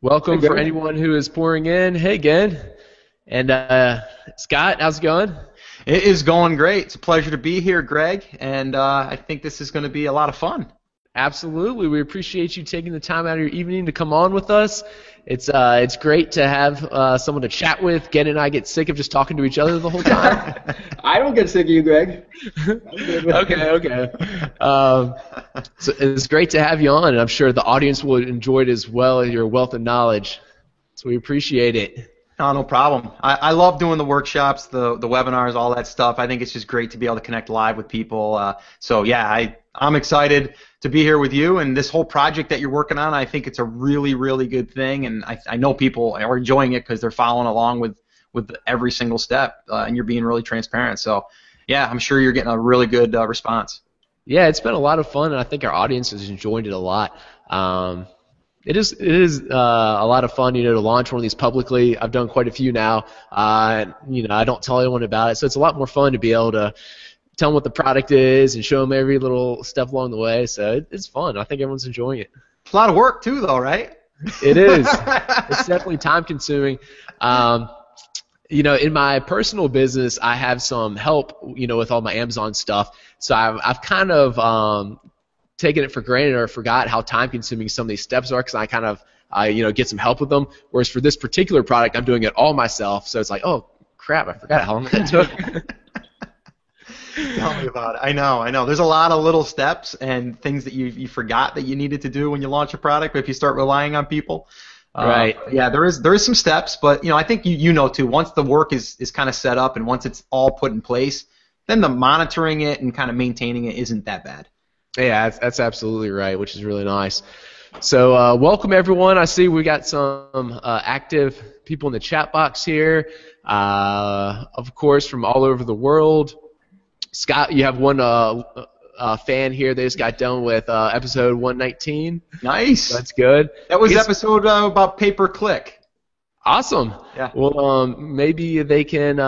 Welcome for anyone who is pouring in. Hey, again. And Scott, how's it going? It is going great. It's a pleasure to be here, Greg, and I think this is going to be a lot of fun. Absolutely. We appreciate you taking the time out of your evening to come on with us. It's great to have someone to chat with. Gen and I get sick of just talking to each other the whole time. I don't get sick of you, Greg. Okay. So it's great to have you on, and I'm sure the audience will enjoy it as well, your wealth of knowledge. So we appreciate it. No problem. I love doing the workshops, the webinars, all that stuff. I think it's just great to be able to connect live with people. So yeah, I'm excited to be here with you, and this whole project that you're working on, I think it's a really, really good thing, and I know people are enjoying it because they're following along with every single step, and you're being really transparent. So yeah, I'm sure you're getting a really good response. Yeah, it's been a lot of fun, and I think our audience has enjoyed it a lot. It is a lot of fun, to launch one of these publicly. I've done quite a few now. I don't tell anyone about it, so it's a lot more fun to be able to tell them what the product is and show them every little step along the way. So it's fun. I think everyone's enjoying it. It's a lot of work too, though, right? It is. It's definitely time-consuming. In my personal business, I have some help, with all my Amazon stuff. So I've kind of taken it for granted or forgot how time-consuming some of these steps are because I kind of, get some help with them. Whereas for this particular product, I'm doing it all myself. So it's like, oh, crap, I forgot how long that took. Tell me about it. I know. There's a lot of little steps and things that you forgot that you needed to do when you launch a product. But if you start relying on people, right? Yeah, there is some steps, but I think you know too. Once the work is kind of set up and once it's all put in place, then the monitoring it and kind of maintaining it isn't that bad. Yeah, that's absolutely right, which is really nice. So welcome everyone. I see we got some active people in the chat box here. Of course, from all over the world. Scott, you have one fan here. They just got done with episode 119. Nice. That's good. That was episode about pay-per-click. Awesome. Yeah. Well, maybe they can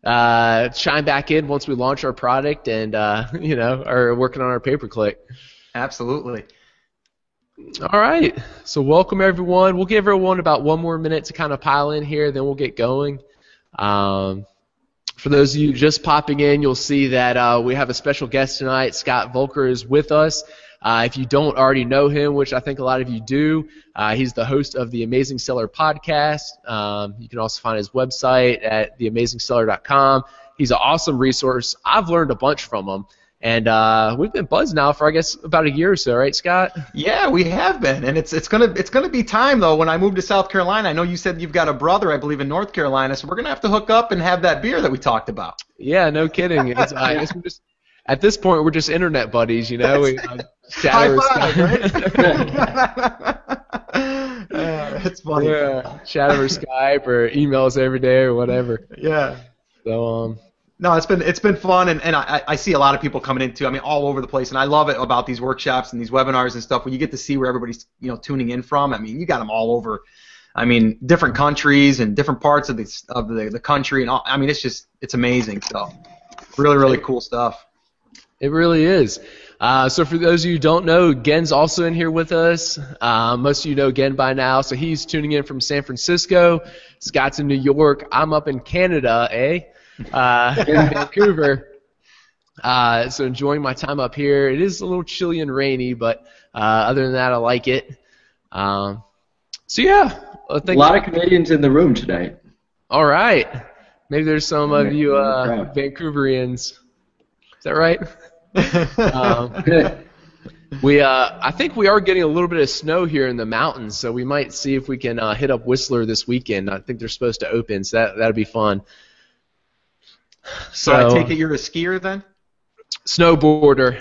chime back in once we launch our product and are working on our pay-per-click. Absolutely. All right. So welcome everyone. We'll give everyone about one more minute to kind of pile in here, then we'll get going. For those of you just popping in, you'll see that we have a special guest tonight. Scott Volker is with us. If you don't already know him, which I think a lot of you do, he's the host of the Amazing Seller podcast. You can also find his website at theamazingseller.com. He's an awesome resource. I've learned a bunch from him. And we've been buzzed now for, I guess, about a year or so, right, Scott? Yeah, we have been, and it's gonna be time though. When I move to South Carolina, I know you said you've got a brother, I believe, in North Carolina, so we're gonna have to hook up and have that beer that we talked about. Yeah, no kidding. I guess at this point we're just internet buddies, We chat over Skype, right? It's funny. Yeah, chat over Skype or emails every day or whatever. Yeah. So No, it's been fun, and I see a lot of people coming into, all over the place, and I love it about these workshops and these webinars and stuff when you get to see where everybody's tuning in from. You got them all over, different countries and different parts of the country, and all. It's amazing. So, really, really cool stuff. It really is. So for those of you who don't know, Gen's also in here with us. Most of you know Gen by now, so he's tuning in from San Francisco. Scott's in New York. I'm up in Canada, in Vancouver. So enjoying my time up here. It is a little chilly and rainy, but other than that, I like it. So yeah. A lot of Canadians in the room tonight. All right. Maybe there's some of you Vancouverians. Is that right? I think we are getting a little bit of snow here in the mountains, so we might see if we can hit up Whistler this weekend. I think they're supposed to open, so that'll be fun. So I take it you're a skier then? Snowboarder,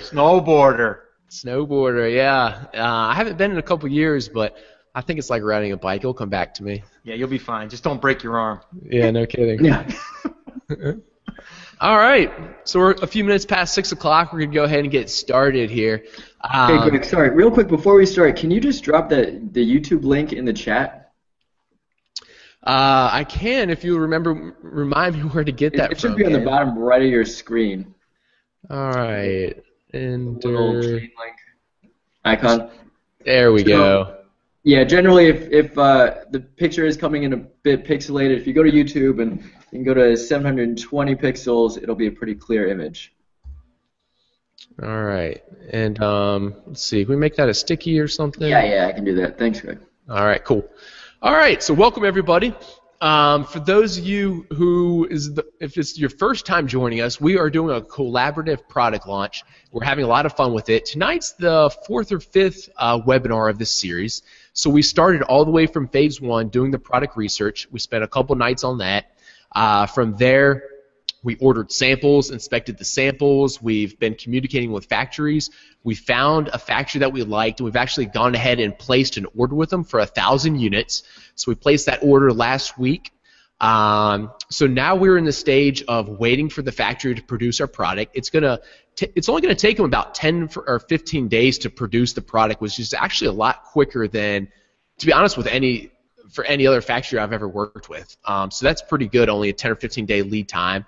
yeah. I haven't been in a couple years, but I think it's like riding a bike. It'll come back to me. Yeah, you'll be fine. Just don't break your arm. Yeah, no kidding. Yeah. All right. So we're a few minutes past 6 o'clock. We're going to go ahead and get started here. Okay, Greg, sorry. Real quick before we start, can you just drop the YouTube link in the chat? I can, if you remind me where to get that from. It should be on the bottom right of your screen. All right. Enter. Little chain link icon. There we go. Yeah, generally, if the picture is coming in a bit pixelated, if you go to YouTube and you can go to 720 pixels, it'll be a pretty clear image. All right. And let's see. Can we make that a sticky or something? Yeah, I can do that. Thanks, Greg. All right, cool. All right, so welcome everybody. For those of you who if it's your first time joining us, we are doing a collaborative product launch. We're having a lot of fun with it. Tonight's the fourth or fifth webinar of this series. So we started all the way from phase 1 doing the product research. We spent a couple nights on that. From there, we ordered samples, inspected the samples. We've been communicating with factories. We found a factory that we liked, and we've actually gone ahead and placed an order with them for 1,000 units. So we placed that order last week. So now we're in the stage of waiting for the factory to produce our product. It's only going to take them about 10 or 15 days to produce the product, which is actually a lot quicker than, to be honest, for any other factory I've ever worked with. So that's pretty good, only a 10 or 15 day lead time.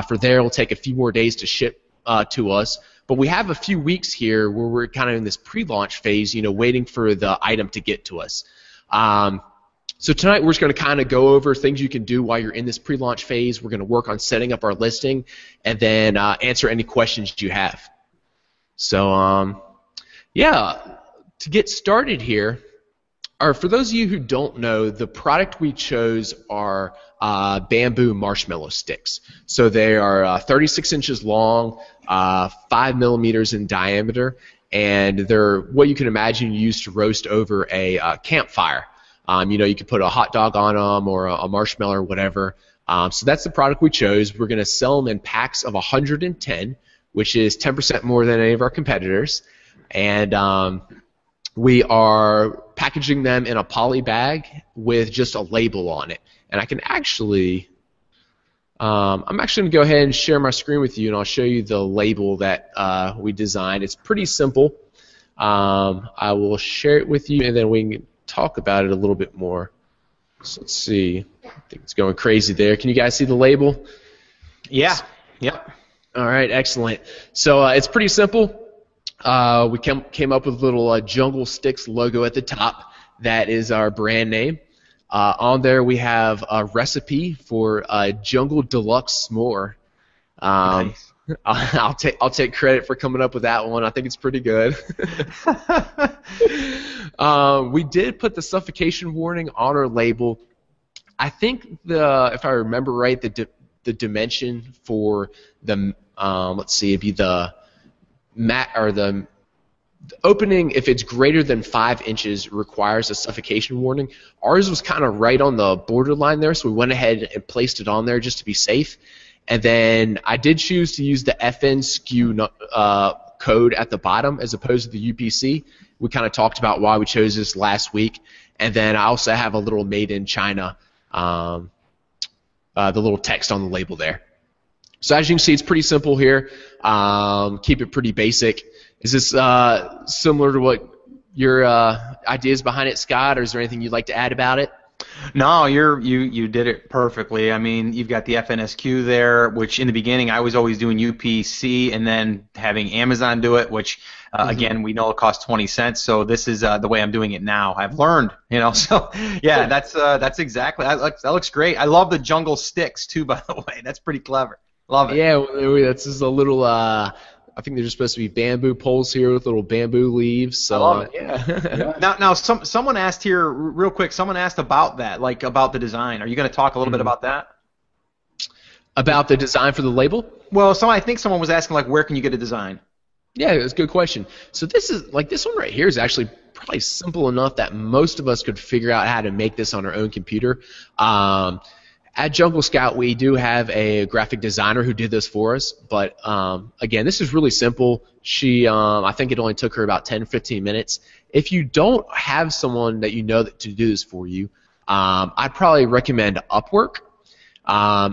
For there, it'll take a few more days to ship to us. But we have a few weeks here where we're kind of in this pre-launch phase, waiting for the item to get to us. So tonight we're just going to kind of go over things you can do while you're in this pre-launch phase. We're going to work on setting up our listing and then answer any questions you have. So, yeah, to get started here, for those of you who don't know, the product we chose are bamboo marshmallow sticks. So they are 36 inches long, 5 millimeters in diameter, and they're what you can imagine used to roast over a campfire. You could put a hot dog on them or a marshmallow or whatever. So that's the product we chose. We're going to sell them in packs of 110, which is 10% more than any of our competitors. And we are packaging them in a poly bag with just a label on it. And I can actually, I'm actually going to go ahead and share my screen with you, and I'll show you the label that we designed. It's pretty simple. I will share it with you, and then we can talk about it a little bit more. So let's see. I think it's going crazy there. Can you guys see the label? Yeah. Yep. All right, excellent. So it's pretty simple. We came up with a little Jungle Sticks logo at the top. That is our brand name. On there we have a recipe for Jungle Deluxe S'more. Nice. I'll take credit for coming up with that one. I think it's pretty good. We did put the suffocation warning on our label. I think if I remember right, the dimension for the let's see, it'd be the opening, if it's greater than 5 inches, requires a suffocation warning. Ours was kind of right on the borderline there, so we went ahead and placed it on there just to be safe. And then I did choose to use the FN Skew code at the bottom as opposed to the UPC. We kind of talked about why we chose this last week. And then I also have a little made in China, the little text on the label there. So as you can see, it's pretty simple here. Keep it pretty basic. Is this similar to what your ideas behind it, Scott, or is there anything you'd like to add about it? No, you did it perfectly. I mean, you've got the FNSQ there, which in the beginning I was always doing UPC and then having Amazon do it, which again we know it costs 20 cents. So this is the way I'm doing it now. I've learned, So yeah, that's exactly. That looks great. I love the Jungle Sticks too, by the way. That's pretty clever. Love it. Yeah, that's just a little. I think there's supposed to be bamboo poles here with little bamboo leaves. So, I love it. Yeah. Now, someone asked here real quick. Someone asked about that, like about the design. Are you going to talk a little bit about that? About the design for the label? Well, I think someone was asking, like, where can you get a design? Yeah, it's a good question. So this one right here is actually probably simple enough that most of us could figure out how to make this on our own computer. At Jungle Scout, we do have a graphic designer who did this for us, but again, this is really simple. I think it only took her about 10-15 minutes. If you don't have someone that you know to do this for you, I'd probably recommend Upwork.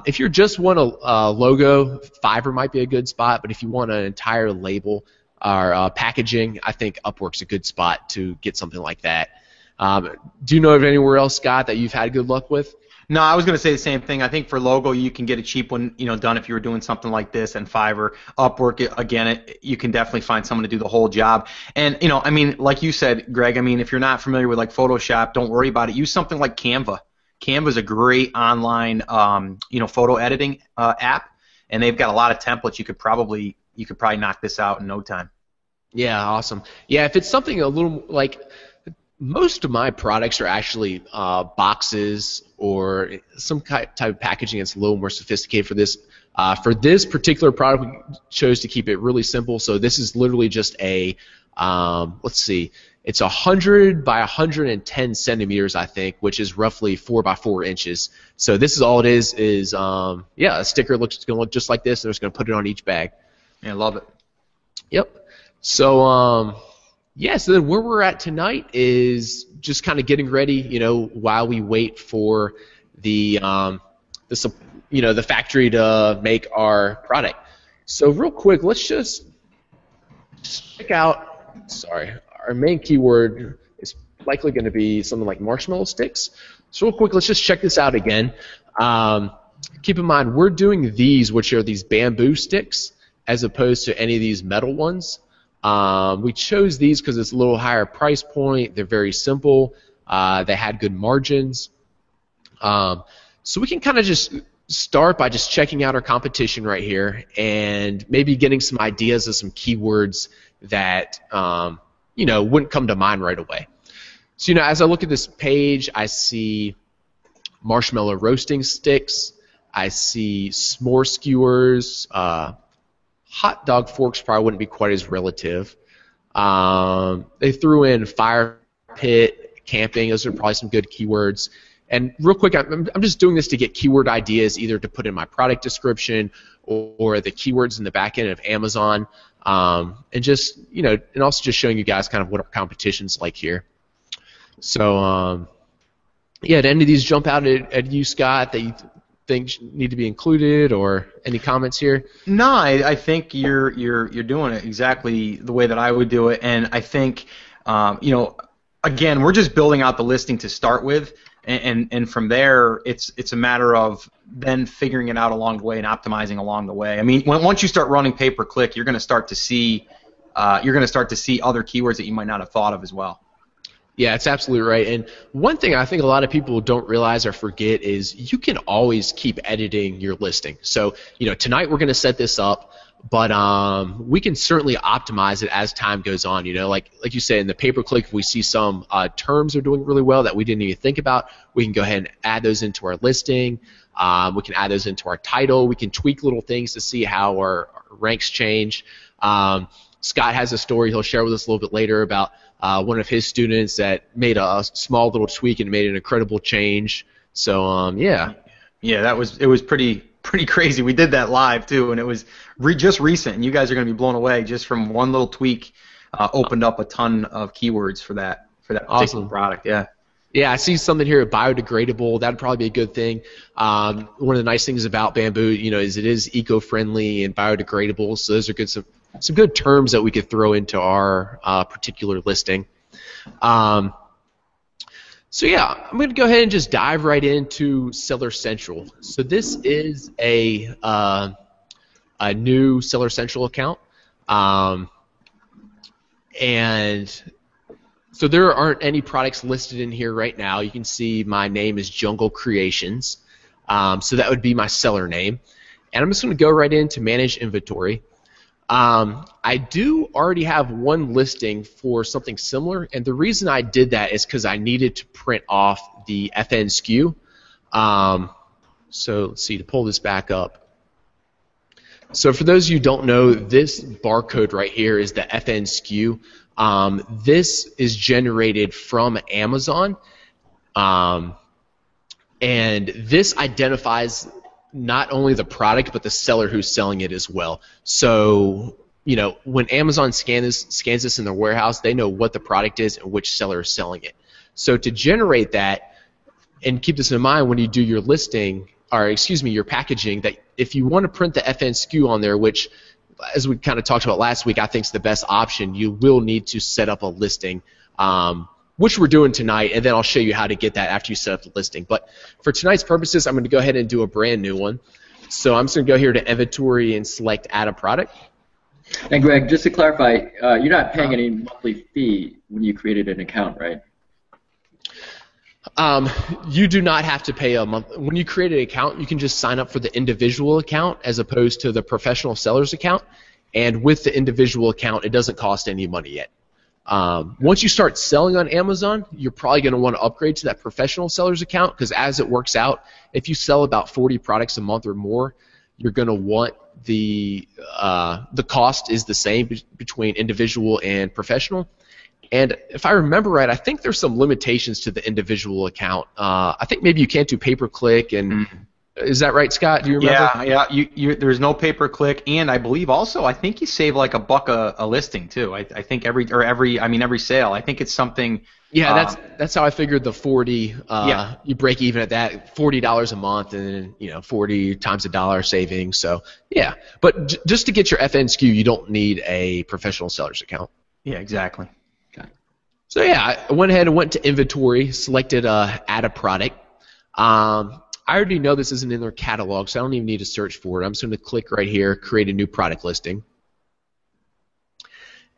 If you just want a logo, Fiverr might be a good spot, but if you want an entire label or packaging, I think Upwork's a good spot to get something like that. Do you know of anywhere else, Scott, that you've had good luck with? No, I was going to say the same thing. I think for logo, you can get a cheap one, done if you were doing something like this. And Fiverr, Upwork, again, you can definitely find someone to do the whole job. And I mean, like you said, Greg, I mean, if you're not familiar with like Photoshop, don't worry about it. Use something like Canva. Canva is a great online, photo editing app, and they've got a lot of templates. You could probably knock this out in no time. Yeah, awesome. Yeah, if it's something a little like. Most of my products are actually boxes or some type of packaging that's a little more sophisticated for this. For this particular product, we chose to keep it really simple. So this is literally just a, let's see, it's 100 by 110 centimeters, I think, which is roughly 4 by 4 inches. So this is all it is a sticker going to look just like this, and we're just going to put it on each bag. Yeah, I love it. Yep. So, yeah, so then where we're at tonight is just kind of getting ready, while we wait for the factory to make our product. So real quick, let's just check out, our main keyword is likely going to be something like marshmallow sticks. So real quick, let's just check this out again. Keep in mind, we're doing these, which are these bamboo sticks, as opposed to any of these metal ones. We chose these because it's a little higher price point. They're very simple. They had good margins. So we can kind of just start by just checking out our competition right here and maybe getting some ideas of some keywords that wouldn't come to mind right away. So as I look at this page, I see marshmallow roasting sticks. I see s'more skewers. Hot dog forks probably wouldn't be quite as relative. They threw in fire pit, camping. Those are probably some good keywords. And real quick, I'm just doing this to get keyword ideas, either to put in my product description or the keywords in the back end of Amazon, and just and also just showing you guys kind of what our competition's like here. So did any of these jump out at you, Scott, that you think need to be included, or any comments here? No, I think you're doing it exactly the way that I would do it, and I think again, we're just building out the listing to start with, and from there it's a matter of then figuring it out along the way and optimizing along the way. I mean, once you start running pay per click, you're going to start to see other keywords that you might not have thought of as well. Yeah, it's absolutely right. And one thing I think a lot of people don't realize or forget is you can always keep editing your listing. So, tonight we're going to set this up, but we can certainly optimize it as time goes on. Like you said, in the pay-per-click, if we see some terms are doing really well that we didn't even think about, we can go ahead and add those into our listing. We can add those into our title. We can tweak little things to see how our ranks change. Scott has a story he'll share with us a little bit later about one of his students that made a small little tweak and made an incredible change. So yeah, it was pretty crazy. We did that live too, and it was just recent. And you guys are going to be blown away. Just from one little tweak, opened up a ton of keywords for that particular awesome product. Yeah. Yeah, I see something here, biodegradable. That'd probably be a good thing. One of the nice things about bamboo, is it is eco-friendly and biodegradable. So those are some good terms that we could throw into our particular listing. So yeah, I'm going to go ahead and just dive right into Seller Central. So this is a new Seller Central account, and so there aren't any products listed in here right now. You can see my name is Jungle Creations, so that would be my seller name, and I'm just going to go right into Manage Inventory. I do already have one listing for something similar, and the reason I did that is because I needed to print off the FN Skew. So let's see, to pull this back up. So for those of you who don't know, this barcode right here is the FN Skew. This is generated from Amazon, and this identifies not only the product but the seller who's selling it as well. So when Amazon scans this in their warehouse, they know what the product is and which seller is selling it. So to generate that, and keep this in mind when you do your listing, or excuse me, your packaging, that if you want to print the FN Skew on there, which as we kind of talked about last week, I think is the best option, you will need to set up a listing which we're doing tonight, and then I'll show you how to get that after you set up the listing. But for tonight's purposes, I'm going to go ahead and do a brand new one. So I'm just going to go here to inventory and select add a product. And Greg, just to clarify, you're not paying any monthly fee when you created an account, right? You do not have to pay a month. When you create an account, you can just sign up for the individual account as opposed to the professional seller's account. And with the individual account, it doesn't cost any money yet. Once you start selling on Amazon, you're probably going to want to upgrade to that professional seller's account, because as it works out, if you sell about 40 products a month or more, you're going to want the cost is the same between individual and professional. And if I remember right, I think there's some limitations to the individual account. I think maybe you can't do pay-per-click, and is that right, Scott? Do you remember? Yeah. There's no pay-per-click, and I believe also I think you save like $1 a listing too. I think every sale. I think it's something. Yeah, that's how I figured the 40. You break even at that, $40 a month, and then 40 times $1 savings. So yeah, but just to get your FN Skew, you don't need a professional seller's account. Yeah, exactly. So yeah, I went ahead and went to inventory, selected add a product. I already know this isn't in their catalog, so I don't even need to search for it. I'm just going to click right here, create a new product listing.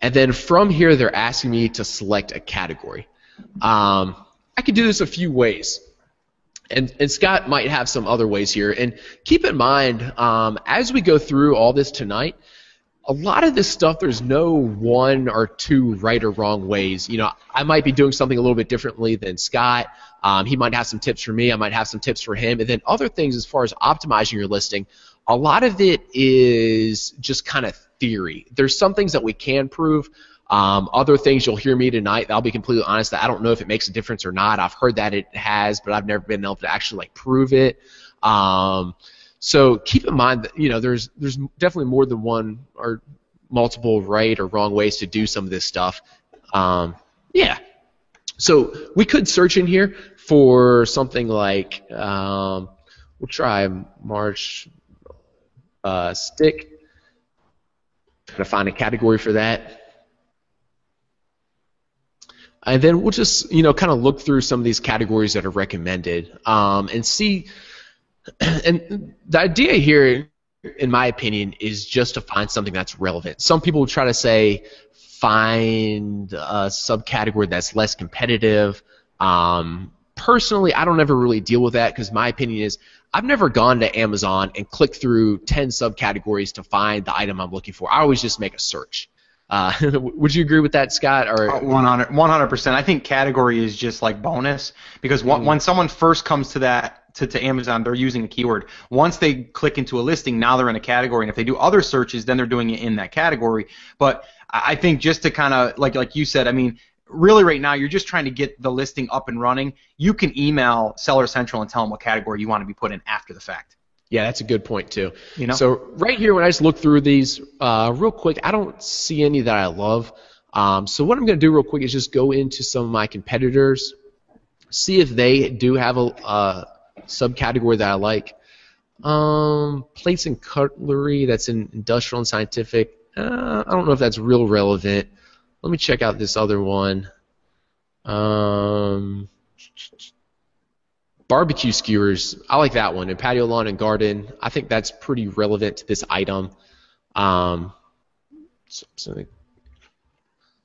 And then from here, they're asking me to select a category. I could do this a few ways. And Scott might have some other ways here. And keep in mind, as we go through all this tonight, a lot of this stuff, there's no one or two right or wrong ways. I might be doing something a little bit differently than Scott. He might have some tips for me. I might have some tips for him. And then other things as far as optimizing your listing, a lot of it is just kind of theory. There's some things that we can prove. Other things you'll hear me tonight, I'll be completely honest, that I don't know if it makes a difference or not. I've heard that it has, but I've never been able to actually prove it. So keep in mind that there's definitely more than one or multiple right or wrong ways to do some of this stuff. Yeah. So we could search in here for something like we'll try March stick. Try to find a category for that. And then we'll just kind of look through some of these categories that are recommended and see. And the idea here, in my opinion, is just to find something that's relevant. Some people try to say find a subcategory that's less competitive. Personally, I don't ever really deal with that, because my opinion is I've never gone to Amazon and clicked through 10 subcategories to find the item I'm looking for. I always just make a search. Would you agree with that, Scott? Or 100%. I think category is just like bonus, because when someone first comes to that to Amazon, they're using a keyword. Once they click into a listing, now they're in a category, and if they do other searches, then they're doing it in that category. But I think just to kind of like you said, I mean, really right now you're just trying to get the listing up and running. You can email Seller Central and tell them what category you want to be put in after the fact. Yeah, that's a good point too. So right here, when I just look through these real quick, I don't see any that I love. So what I'm going to do real quick is just go into some of my competitors, see if they do have a subcategory that I like. Plates and cutlery, that's in industrial and scientific. I don't know if that's real relevant. Let me check out this other one. Barbecue skewers, I like that one. And patio, lawn, and garden, I think that's pretty relevant to this item. Yeah,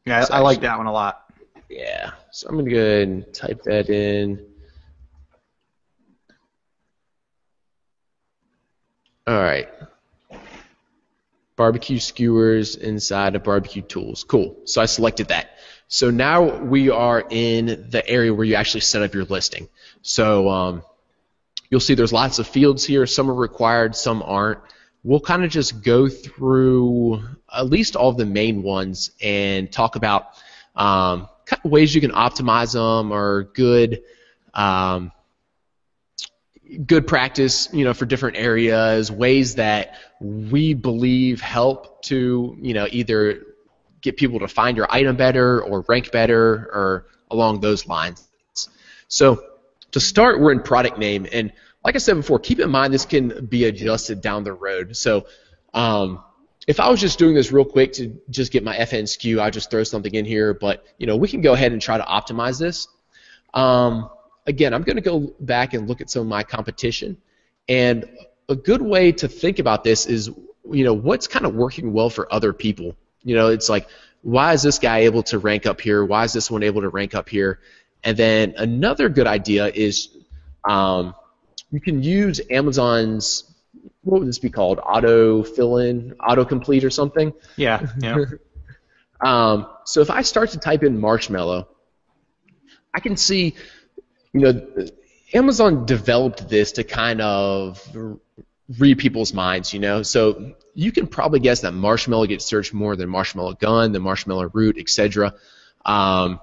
I like that one a lot. Yeah, so I'm going to go ahead and type that in. All right. Barbecue skewers inside of barbecue tools. Cool. So I selected that. So now we are in the area where you actually set up your listing. So you'll see there's lots of fields here. Some are required, some aren't. We'll kind of just go through at least all of the main ones and talk about kind of ways you can optimize them, or good practice, for different areas, ways that we believe help to, either get people to find your item better or rank better or along those lines. So to start, we're in product name, and like I said before, keep in mind this can be adjusted down the road. So if I was just doing this real quick to just get my FN skew, I'd just throw something in here. But we can go ahead and try to optimize this. Again, I'm going to go back and look at some of my competition, and a good way to think about this is, what's kind of working well for other people. It's like, why is this guy able to rank up here? Why is this one able to rank up here? And then another good idea is you can use Amazon's, what would this be called? Auto fill-in, autocomplete or something? Yeah. So if I start to type in marshmallow, I can see, Amazon developed this to kind of read people's minds, So you can probably guess that marshmallow gets searched more than marshmallow gun, than marshmallow root, etc. And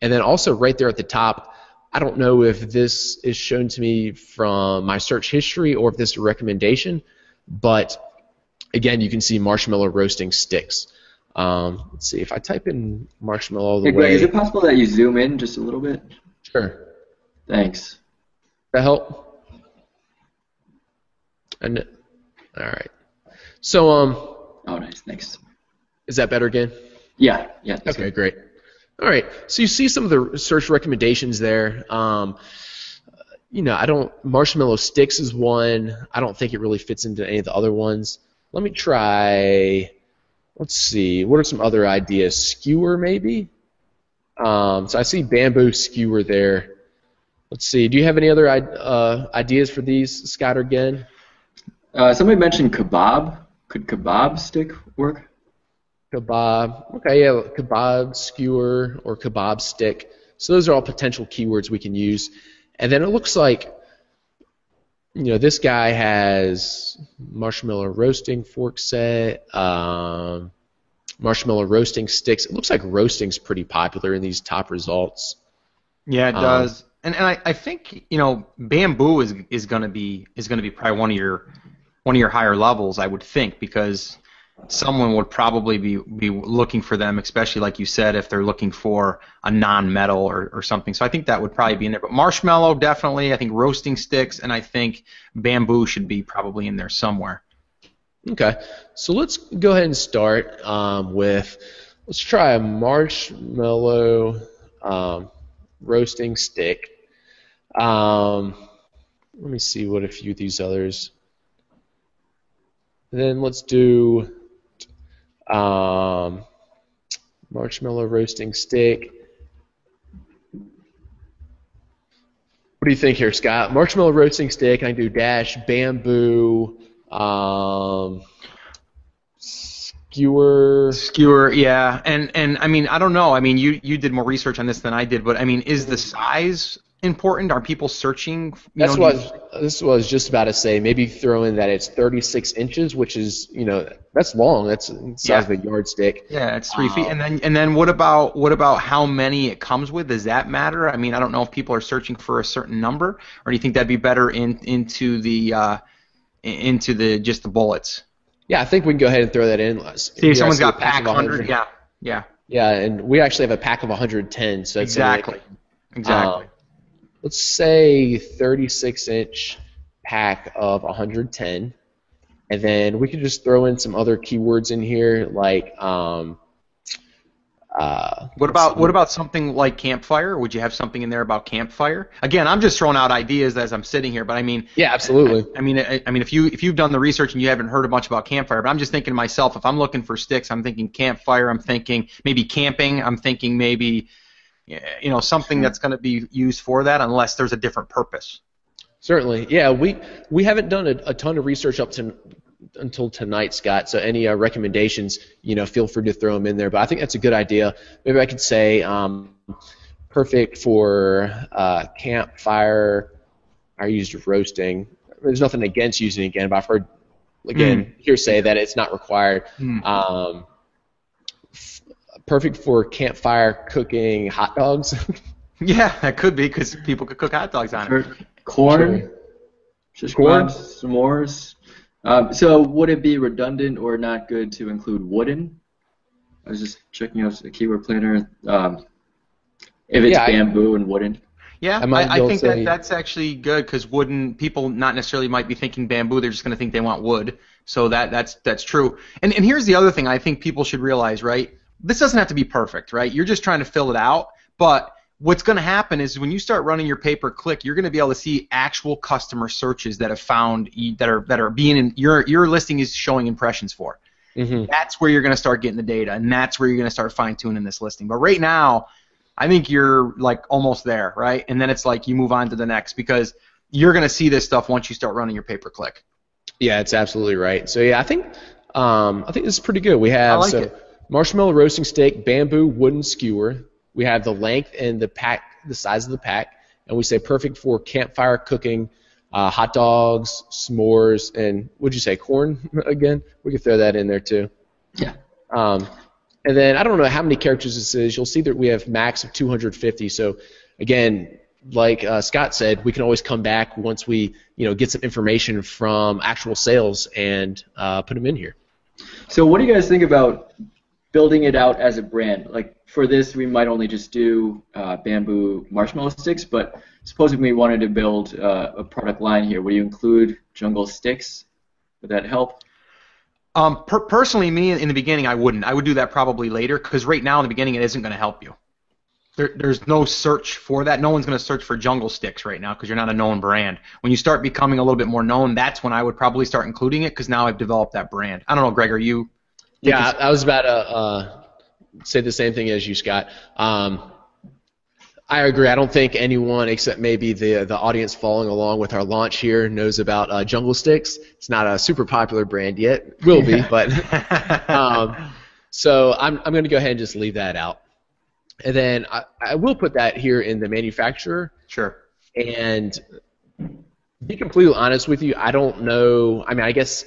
then also right there at the top, I don't know if this is shown to me from my search history or if this is a recommendation, but again, you can see marshmallow roasting sticks. Let's see, if I type in marshmallow all the way. Greg, is it possible that you zoom in just a little bit? Sure. Thanks. That help? And all right. So Oh, nice. Thanks. is that better again? Yeah. That's Okay, good. great. All right. So you see some of the search recommendations there. Marshmallow sticks is one. I don't think it really fits into any of the other ones. Let me try. Let's see. What are some other ideas? Skewer, maybe? So I see bamboo skewer there. Let's see. Do you have any other ideas for these, Scott or Gen? Somebody mentioned kebab. Could kebab stick work? Kebab. Okay, yeah, kebab skewer or kebab stick. So those are all potential keywords we can use. And then it looks like, this guy has marshmallow roasting fork set, marshmallow roasting sticks. It looks like roasting's pretty popular in these top results. Yeah, it does. And I think bamboo is going to be probably one of your higher levels, I would think, because someone would probably be looking for them, especially like you said, if they're looking for a non-metal or something. So I think that would probably be in there. But marshmallow, definitely. I think roasting sticks, and I think bamboo should be probably in there somewhere. Okay, so let's go ahead and start let's try a marshmallow roasting stick. Let me see what a few of these others. Then let's do marshmallow roasting stick. What do you think here, Scott? Marshmallow roasting stick. I can do dash bamboo. Skewer, yeah, and I mean, I don't know. I mean, you did more research on this than I did, but I mean, is the size important? Are people searching? This was just about to say. Maybe throw in that it's 36 inches, which is that's long. That's the size of a yardstick. Yeah, it's 3 feet. And then what about how many it comes with? Does that matter? I mean, I don't know if people are searching for a certain number, or do you think that'd be better into the just the bullets? Yeah, I think we can go ahead and throw that in. See, if someone's got pack 100. Yeah. Yeah, and we actually have a pack of 110. So that's exactly. Let's say 36-inch pack of 110, and then we could just throw in some other keywords in here, like what about something like campfire? Would you have something in there about campfire? Again, I'm just throwing out ideas as I'm sitting here, but I mean, yeah, absolutely. I mean, if you've done the research and you haven't heard much about campfire, but I'm just thinking to myself, if I'm looking for sticks, I'm thinking campfire. I'm thinking maybe camping. I'm thinking maybe something that's going to be used for that, unless there's a different purpose. Certainly, yeah. We haven't done a ton of research until tonight, Scott. So any recommendations, feel free to throw them in there. But I think that's a good idea. Maybe I could say perfect for campfire. I used roasting. There's nothing against using it again, but I've heard hearsay that it's not required. Perfect for campfire cooking hot dogs. Yeah, that could be, because people could cook hot dogs on it. Corn, just corn, s'mores. So would it be redundant or not good to include wooden? I was just checking out the keyword planner. If it's bamboo and wooden. Yeah, I think that's actually good because wooden people not necessarily might be thinking bamboo. They're just going to think they want wood. So that's true. And here's the other thing I think people should realize, right? This doesn't have to be perfect, right? You're just trying to fill it out. But what's going to happen is when you start running your pay-per-click, you're going to be able to see actual customer searches that have found that are being in your listing is showing impressions for. Mm-hmm. That's where you're going to start getting the data, and that's where you're going to start fine-tuning this listing. But right now, I think you're like almost there, right? And then it's like you move on to the next because you're going to see this stuff once you start running your pay-per-click. Yeah, it's absolutely right. So yeah, I think this is pretty good. We have marshmallow roasting steak, bamboo wooden skewer. We have the length and the size of the pack, and we say perfect for campfire cooking, hot dogs, s'mores, and what'd you say, corn again? We could throw that in there too. Yeah. And then I don't know how many characters this is. You'll see that we have max of 250. So again, like Scott said, we can always come back once we get some information from actual sales and put them in here. So what do you guys think about building it out as a brand? Like for this, we might only just do bamboo marshmallow sticks, but supposing we wanted to build a product line here, would you include jungle sticks? Would that help? Personally, me in the beginning, I wouldn't. I would do that probably later because right now in the beginning, it isn't going to help you. There's no search for that. No one's going to search for jungle sticks right now because you're not a known brand. When you start becoming a little bit more known, that's when I would probably start including it because now I've developed that brand. I don't know, Greg, are you? Yeah, I was about to say the same thing as you, Scott. I agree. I don't think anyone except maybe the audience following along with our launch here knows about Jungle Sticks. It's not a super popular brand yet. Will be, but so I'm going to go ahead and just leave that out. And then I will put that here in the manufacturer. Sure. And be completely honest with you, I don't know. I mean, I guess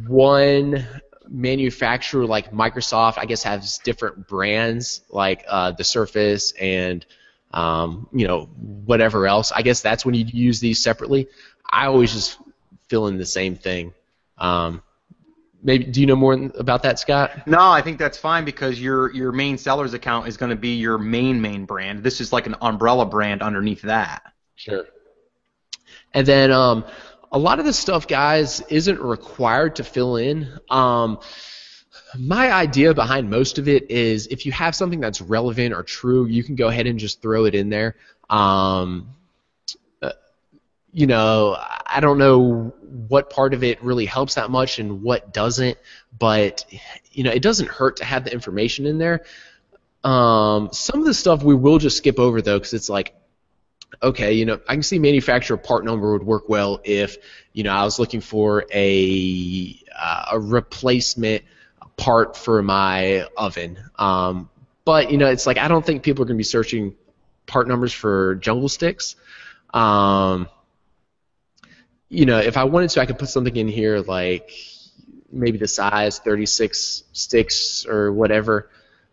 one manufacturer like Microsoft, I guess, has different brands like the Surface and whatever else. I guess that's when you use these separately. I always just fill in the same thing. Maybe do you know more about that, Scott? No, I think that's fine because your main seller's account is going to be your main brand. This is like an umbrella brand underneath that. Sure. And then a lot of this stuff, guys, isn't required to fill in. My idea behind most of it is if you have something that's relevant or true, you can go ahead and just throw it in there. I don't know what part of it really helps that much and what doesn't, but it doesn't hurt to have the information in there. Some of the stuff we will just skip over though, because it's like, okay, I can see manufacturer part number would work well if I was looking for a replacement part for my oven. But it's like I don't think people are going to be searching part numbers for jungle sticks. If I wanted to, I could put something in here like maybe the size 36 sticks or whatever.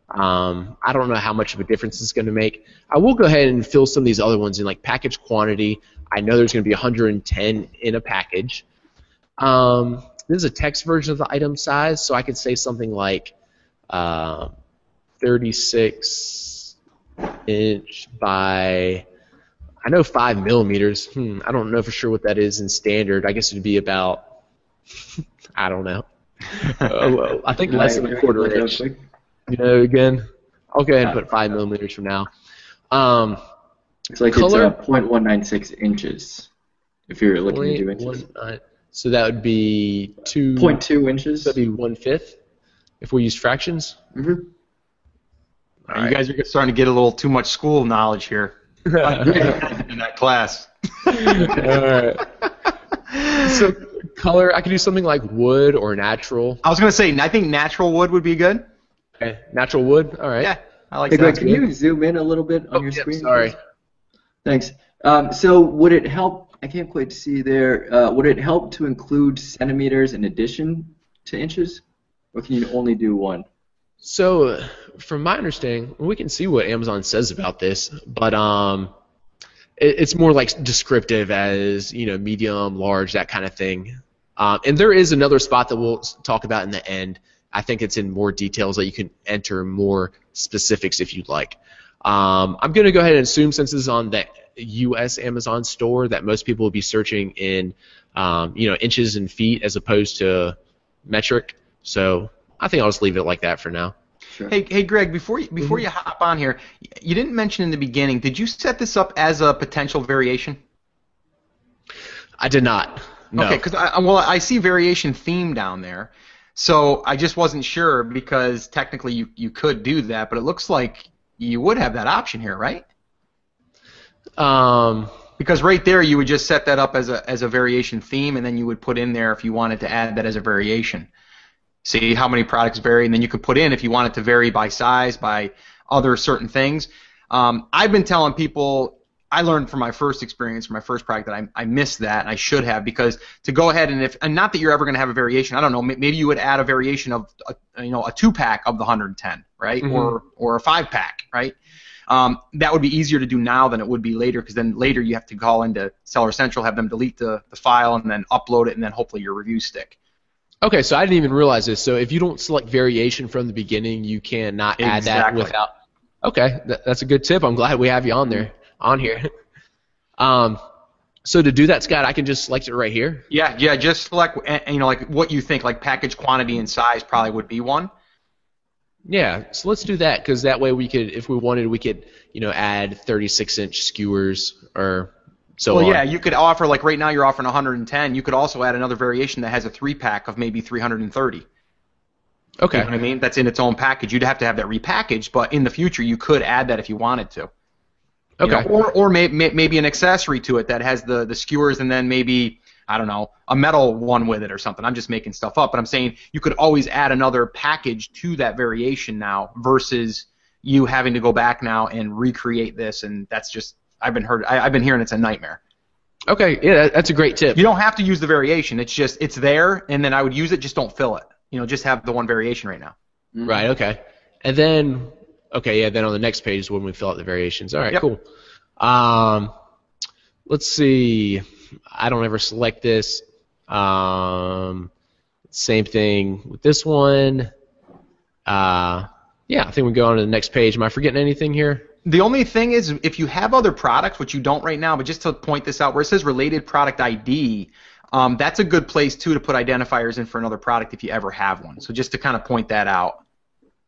I don't know how much of a difference it's going to make. I will go ahead and fill some of these other ones in, like package quantity. I know there's going to be 110 in a package. This is a text version of the item size, so I could say something like 36 inch by, I know 5 millimeters. I don't know for sure what that is in standard. I guess it would be about, I don't know. I think less than a quarter inch. Again, I'll go ahead and put 5 millimeters from now. It's like color, it's 0.196 inches if you're looking to do inches. So that would be 2.2 inches. So that would be 1/5 if we use fractions. Mm-hmm. All right. You guys are starting to get a little too much school knowledge here in that class. All right. So color, I could do something like wood or natural. I was going to say, I think natural wood would be good. Okay, natural wood. All right. Yeah, I like that. Greg, can you zoom in a little bit on your screen? Sorry. Thanks. So would it help? I can't quite see there. Would it help to include centimeters in addition to inches, or can you only do one? So, from my understanding, we can see what Amazon says about this, but it's more like descriptive as medium, large, that kind of thing. And there is another spot that we'll talk about in the end. I think it's in more details that you can enter more specifics if you'd like. I'm going to go ahead and assume, since this is on the U.S. Amazon store, that most people will be searching in inches and feet as opposed to metric. So I think I'll just leave it like that for now. Sure. Hey, Greg, before you hop on here, you didn't mention in the beginning, did you set this up as a potential variation? I did not. No. Okay, because I see variation theme down there, so I just wasn't sure, because technically you could do that, but it looks like you would have that option here, right? Because right there you would just set that up as a variation theme, and then you would put in there if you wanted to add that as a variation. See how many products vary, and then you could put in if you want it to vary by size, by other certain things. I've been telling people, I learned from my first experience, from my first product, that I missed that, and I should have, because to go ahead and not that you're ever going to have a variation. I don't know. Maybe you would add a variation of a 2-pack of the 110, right? Mm-hmm. Or a 5-pack, right? That would be easier to do now than it would be later, because then later you have to call into Seller Central, have them delete the file, and then upload it, and then hopefully your reviews stick. Okay, so I didn't even realize this. So if you don't select variation from the beginning, you cannot add that without. Okay, that's a good tip. I'm glad we have you on here. So to do that, Scott, I can just select it right here. Yeah, just select like what you think, like package quantity and size probably would be one. Yeah, so let's do that, because that way we could, if we wanted, we could add 36-inch skewers or so on. Well, yeah, you could offer, like right now you're offering 110. You could also add another variation that has a 3-pack of maybe 330. Okay. You know what I mean? That's in its own package. You'd have to have that repackaged, but in the future you could add that if you wanted to. Okay. Or maybe an accessory to it that has the skewers, and then maybe, I don't know, a metal one with it or something. I'm just making stuff up, but I'm saying you could always add another package to that variation now, versus you having to go back now and recreate this, and that's just, I've been hearing it's a nightmare. Okay, yeah, that's a great tip. You don't have to use the variation. It's there, and then I would use it, just don't fill it. Just have the one variation right now. Mm-hmm. Right, okay. And then, then on the next page is when we fill out the variations. All right, yep. Cool. Let's see. I don't ever select this. Same thing with this one. I think we go on to the next page. Am I forgetting anything here? The only thing is, if you have other products, which you don't right now, but just to point this out, where it says related product ID, that's a good place too to put identifiers in for another product if you ever have one. So just to kind of point that out.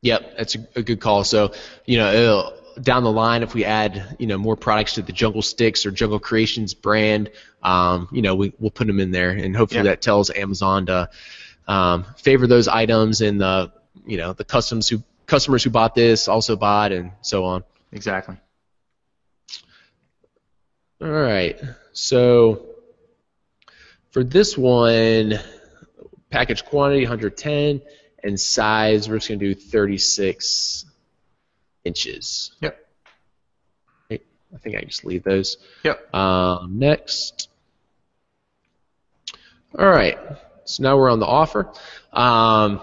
Yep, that's a good call. So, down the line, if we add, more products to the Jungle Sticks or Jungle Creations brand, we'll put them in there, and hopefully that tells Amazon to favor those items, and the customers who bought this also bought, and so on. Exactly. All right. So for this one, package quantity 110, and size we're just going to do 36 inches. Yep. I think I can just leave those. Yep. Next. All right. So now we're on the offer. And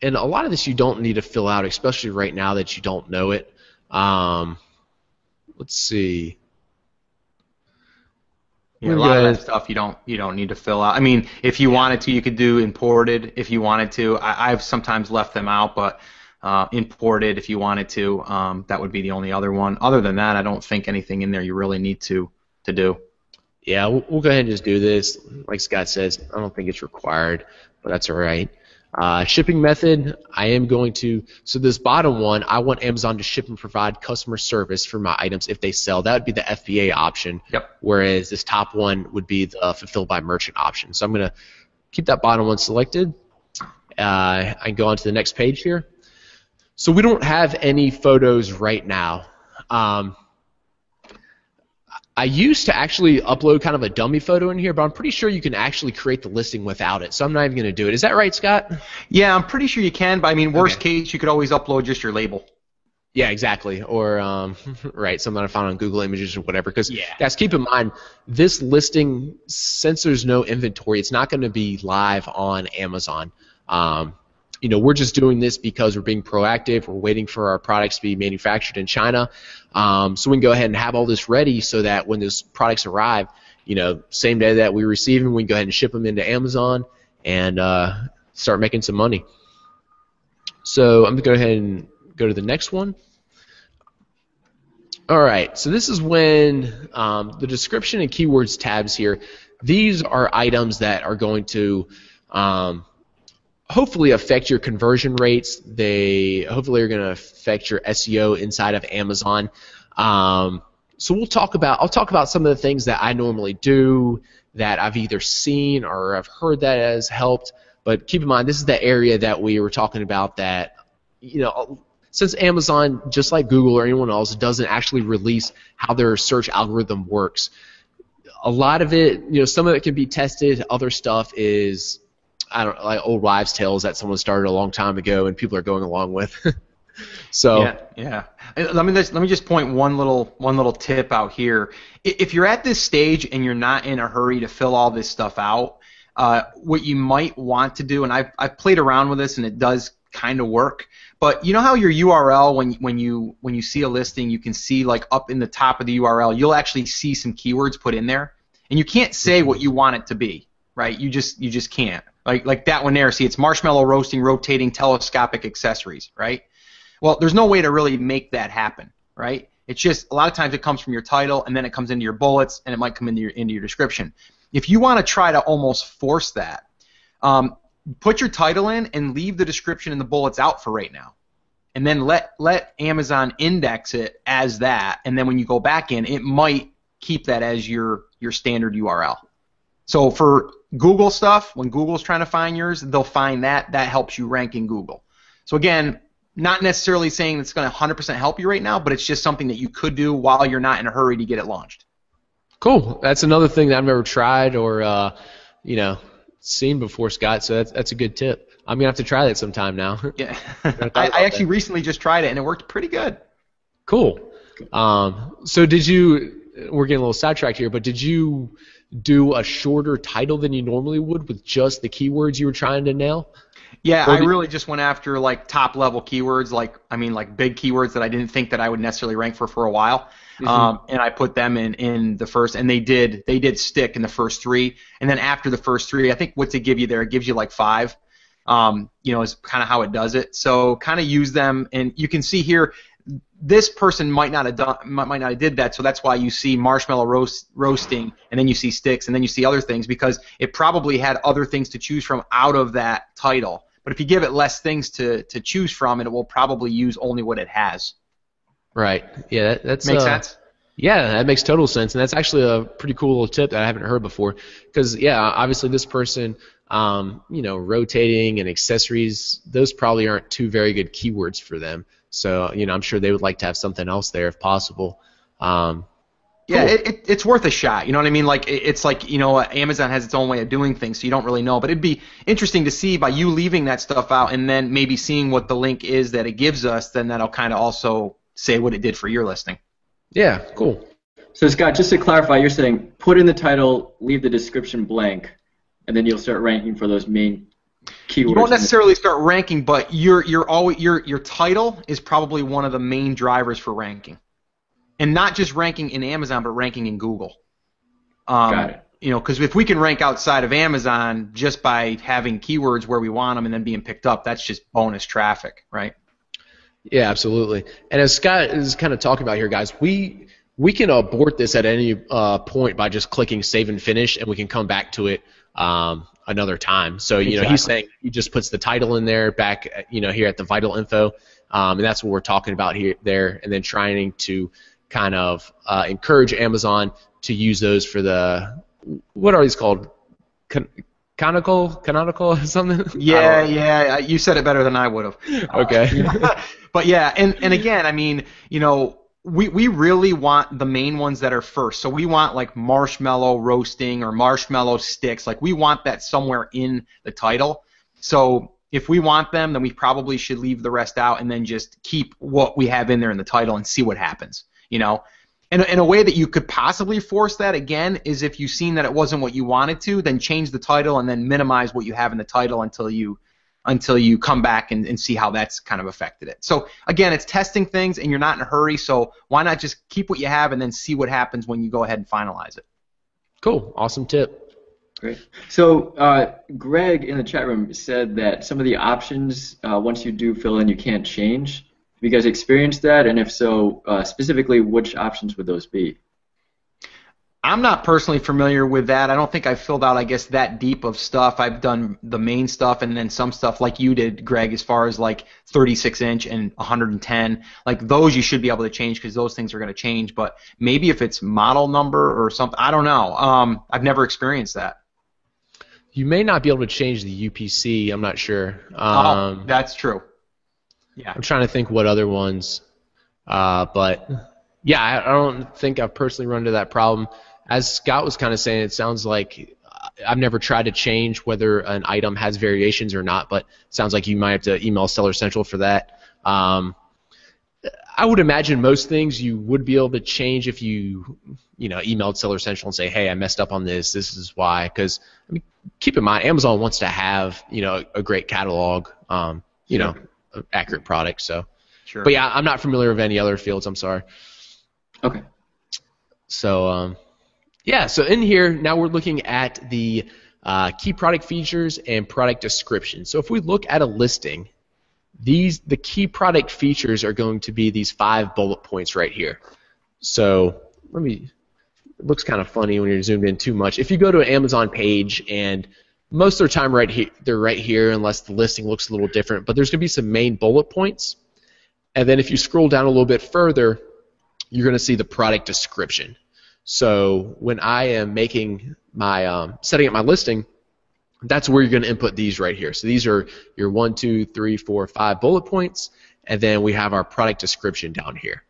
a lot of this you don't need to fill out, especially right now that you don't know it. Let's see. Yeah, a lot of that stuff you don't need to fill out. I mean, if you wanted to, you could do imported if you wanted to. I've sometimes left them out, but imported if you wanted to, that would be the only other one. Other than that, I don't think anything in there you really need to do. Yeah, we'll go ahead and just do this. Like Scott says, I don't think it's required, but that's all right. Shipping method, I am going to, so this bottom one, I want Amazon to ship and provide customer service for my items if they sell. That would be the FBA option. Yep. Whereas this top one would be the fulfilled by merchant option. So I'm going to keep that bottom one selected. I can go on to the next page here. So we don't have any photos right now. I used to actually upload kind of a dummy photo in here, but I'm pretty sure you can actually create the listing without it, so I'm not even going to do it. Is that right, Scott? Yeah, I'm pretty sure you can, but I mean, worst case, you could always upload just your label. Yeah, exactly. Or, right, something I found on Google Images or whatever. Because, guys, keep in mind, this listing, since there's no inventory, it's not going to be live on Amazon. We're just doing this because we're being proactive. We're waiting for our products to be manufactured in China. So we can go ahead and have all this ready so that when those products arrive, same day that we receive them, we can go ahead and ship them into Amazon and start making some money. So I'm going to go ahead and go to the next one. All right, so this is when the description and keywords tabs here, these are items that are going to hopefully affect your conversion rates. They hopefully are going to affect your SEO inside of Amazon. So I'll talk about some of the things that I normally do that I've either seen or I've heard that has helped. But keep in mind, this is the area that we were talking about that, since Amazon, just like Google or anyone else, doesn't actually release how their search algorithm works, a lot of it, some of it can be tested. Other stuff is, like old wives' tales that someone started a long time ago and people are going along with. So yeah. Let me just point one little tip out here. If you're at this stage and you're not in a hurry to fill all this stuff out, what you might want to do, and I've played around with this and it does kind of work. But you know how your URL, when you see a listing, you can see like up in the top of the URL, you'll actually see some keywords put in there, and you can't say what you want it to be, right? You just can't. Like that one there. See, it's marshmallow roasting, rotating, telescopic accessories, right? Well, there's no way to really make that happen, right? It's just a lot of times it comes from your title, and then it comes into your bullets, and it might come into your description. If you want to try to almost force that, put your title in and leave the description and the bullets out for right now, and then let Amazon index it as that, and then when you go back in, it might keep that as your standard URL. So for Google stuff, when Google's trying to find yours, they'll find that helps you rank in Google. So again, not necessarily saying it's going to 100% help you right now, but it's just something that you could do while you're not in a hurry to get it launched. Cool. That's another thing that I've never tried or seen before, Scott. So that's a good tip. I'm gonna have to try that sometime now. Yeah, I actually recently just tried it and it worked pretty good. Cool. So did you? We're getting a little sidetracked here, but did you do a shorter title than you normally would with just the keywords you were trying to nail? Yeah, I really just went after like top level keywords, like big keywords that I didn't think that I would necessarily rank for a while. And I put them in the first, and they did stick in the first 3, and then after the first 3, I think what's it give you there? It gives you like 5. Is kind of how it does it. So kind of use them, and you can see here, this person might not have did that, so that's why you see marshmallow roasting, and then you see sticks, and then you see other things, because it probably had other things to choose from out of that title. But if you give it less things to choose from, it will probably use only what it has. Right. Yeah, that makes sense. Yeah, that makes total sense, and that's actually a pretty cool little tip that I haven't heard before. Because obviously this person, rotating and accessories, those probably aren't two very good keywords for them. So I'm sure they would like to have something else there if possible. Yeah, it's worth a shot. You know what I mean? Like it's like Amazon has its own way of doing things, so you don't really know. But it'd be interesting to see by you leaving that stuff out and then maybe seeing what the link is that it gives us. Then that'll kind of also say what it did for your listing. Yeah, cool. So Scott, just to clarify, you're saying put in the title, leave the description blank, and then you'll start ranking for those main keywords. You won't necessarily start ranking, but your title is probably one of the main drivers for ranking. And not just ranking in Amazon, but ranking in Google. Got it. Because if we can rank outside of Amazon just by having keywords where we want them and then being picked up, that's just bonus traffic, right? Yeah, absolutely. And as Scott is kind of talking about here, guys, we can abort this at any point by just clicking save and finish, and we can come back to it another time. So Exactly. He's saying he just puts the title in there back here at the vital info, and that's what we're talking about there, and then trying to kind of encourage Amazon to use those for the, what are these called? Canonical or something? Yeah, you said it better than I would have. Okay. But yeah, and again, we really want the main ones that are first. So we want like marshmallow roasting or marshmallow sticks. Like we want that somewhere in the title. So if we want them, then we probably should leave the rest out and then just keep what we have in there in the title and see what happens. And a way that you could possibly force that, again, is if you've seen that it wasn't what you wanted to, then change the title and then minimize what you have in the title until you come back and see how that's kind of affected it. So, again, it's testing things, and you're not in a hurry, so why not just keep what you have and then see what happens when you go ahead and finalize it. Cool. Awesome tip. Great. So Greg in the chat room said that some of the options, once you do fill in, you can't change. you guys experienced that? And if so, specifically, which options would those be? I'm not personally familiar with that. I don't think I've filled out, I guess, that deep of stuff. I've done the main stuff and then some stuff like you did, Greg, as far as like 36-inch and 110. Like those you should be able to change because those things are going to change. But maybe if it's model number or something, I don't know. I've never experienced that. You may not be able to change the UPC. I'm not sure. That's true. Yeah. I'm trying to think what other ones. But, yeah, I don't think I've personally run into that problem. As Scott was kind of saying, it sounds like I've never tried to change whether an item has variations or not, but it sounds like you might have to email Seller Central for that. I would imagine most things you would be able to change if you emailed Seller Central and say, hey, I messed up on this. This is why. Because keep in mind, Amazon wants to have a great catalog, accurate product. So, sure. But yeah, I'm not familiar with any other fields. I'm sorry. Okay. So. Yeah, so in here, now we're looking at the key product features and product description. So if we look at a listing, the key product features are going to be these 5 bullet points right here. So it looks kind of funny when you're zoomed in too much. If you go to an Amazon page, and most of the time they're right here unless the listing looks a little different, but there's going to be some main bullet points. And then if you scroll down a little bit further, you're going to see the product description. So when I am making my setting up my listing, that's where you're going to input these right here. So these are your 1, 2, 3, 4, 5 bullet points, and then we have our product description down here.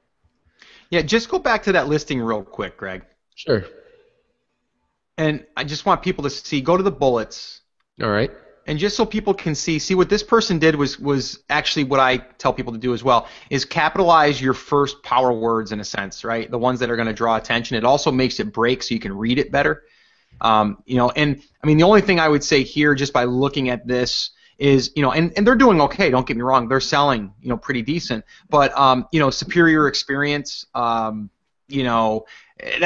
Yeah, just go back to that listing real quick, Greg. Sure. And I just want people to see, go to the bullets. All right. And just so people can see what this person did was actually what I tell people to do as well, is capitalize your first power words in a sense, right? The ones that are going to draw attention. It also makes it break so you can read it better. And I mean, the only thing I would say here just by looking at this is, and they're doing okay, don't get me wrong, they're selling, pretty decent, but, superior experience, that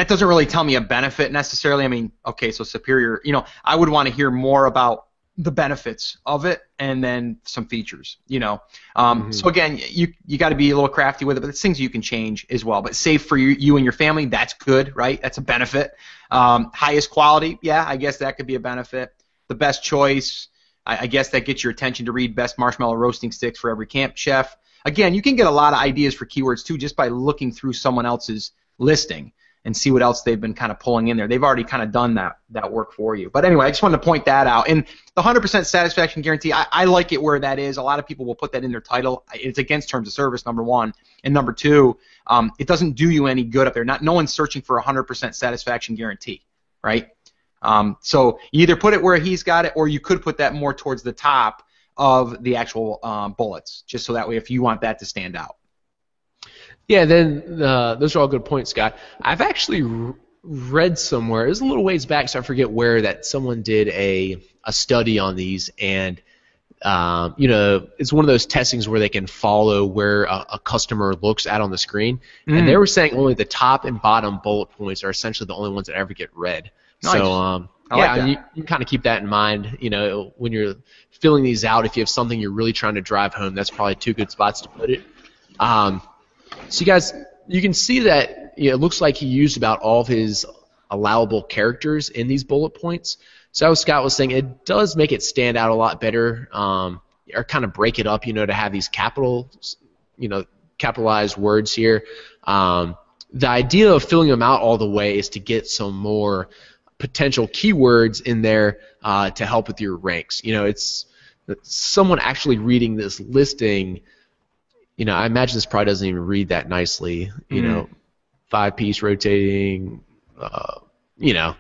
doesn't really tell me a benefit necessarily. I mean, okay, so superior, I would want to hear more about the benefits of it and then some features, So again, you got to be a little crafty with it, but it's things you can change as well. But safe for you and your family, that's good, right? That's a benefit. Highest quality, yeah, I guess that could be a benefit. The best choice, I guess that gets your attention to read best marshmallow roasting sticks for every camp chef. Again, you can get a lot of ideas for keywords too just by looking through someone else's listing and see what else they've been kind of pulling in there. They've already kind of done that work for you. But anyway, I just wanted to point that out. And the 100% satisfaction guarantee, I like it where that is. A lot of people will put that in their title. It's against terms of service, number one. And number two, it doesn't do you any good up there. No one's searching for a 100% satisfaction guarantee, right? So you either put it where he's got it, or you could put that more towards the top of the actual bullets, just so that way if you want that to stand out. Yeah, then those are all good points, Scott. I've actually read somewhere, it was a little ways back, so I forget where, that someone did a study on these, and it's one of those testings where they can follow where a customer looks at on the screen, and they were saying only the top and bottom bullet points are essentially the only ones that ever get read. Nice. So you can kind of keep that in mind. When you're filling these out, if you have something you're really trying to drive home, that's probably 2 good spots to put it. So you guys, you can see that it looks like he used about all of his allowable characters in these bullet points. So as Scott was saying, it does make it stand out a lot better, or kind of break it up, to have these capitalized words here. The idea of filling them out all the way is to get some more potential keywords in there to help with your ranks. It's someone actually reading this listing. I imagine this probably doesn't even read that nicely. 5-piece rotating. Yeah,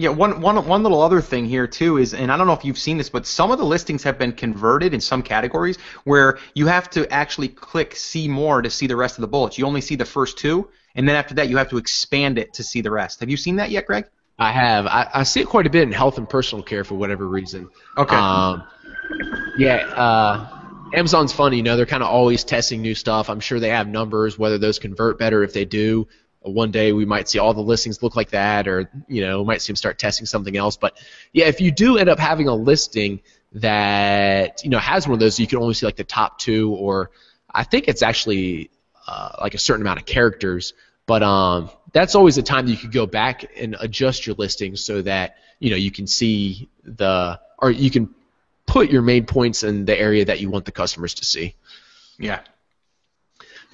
one little other thing here too is, and I don't know if you've seen this, but some of the listings have been converted in some categories where you have to actually click see more to see the rest of the bullets. You only see the first 2, and then after that you have to expand it to see the rest. Have you seen that yet, Greg? I have. I see it quite a bit in health and personal care for whatever reason. Okay. Amazon's funny, they're kind of always testing new stuff. I'm sure they have numbers, whether those convert better. If they do, one day we might see all the listings look like that, or we might see them start testing something else. But yeah, if you do end up having a listing that has one of those, you can only see like the top 2, or I think it's actually like a certain amount of characters, but that's always a time that you could go back and adjust your listing so that you can see or you can put your main points in the area that you want the customers to see. Yeah.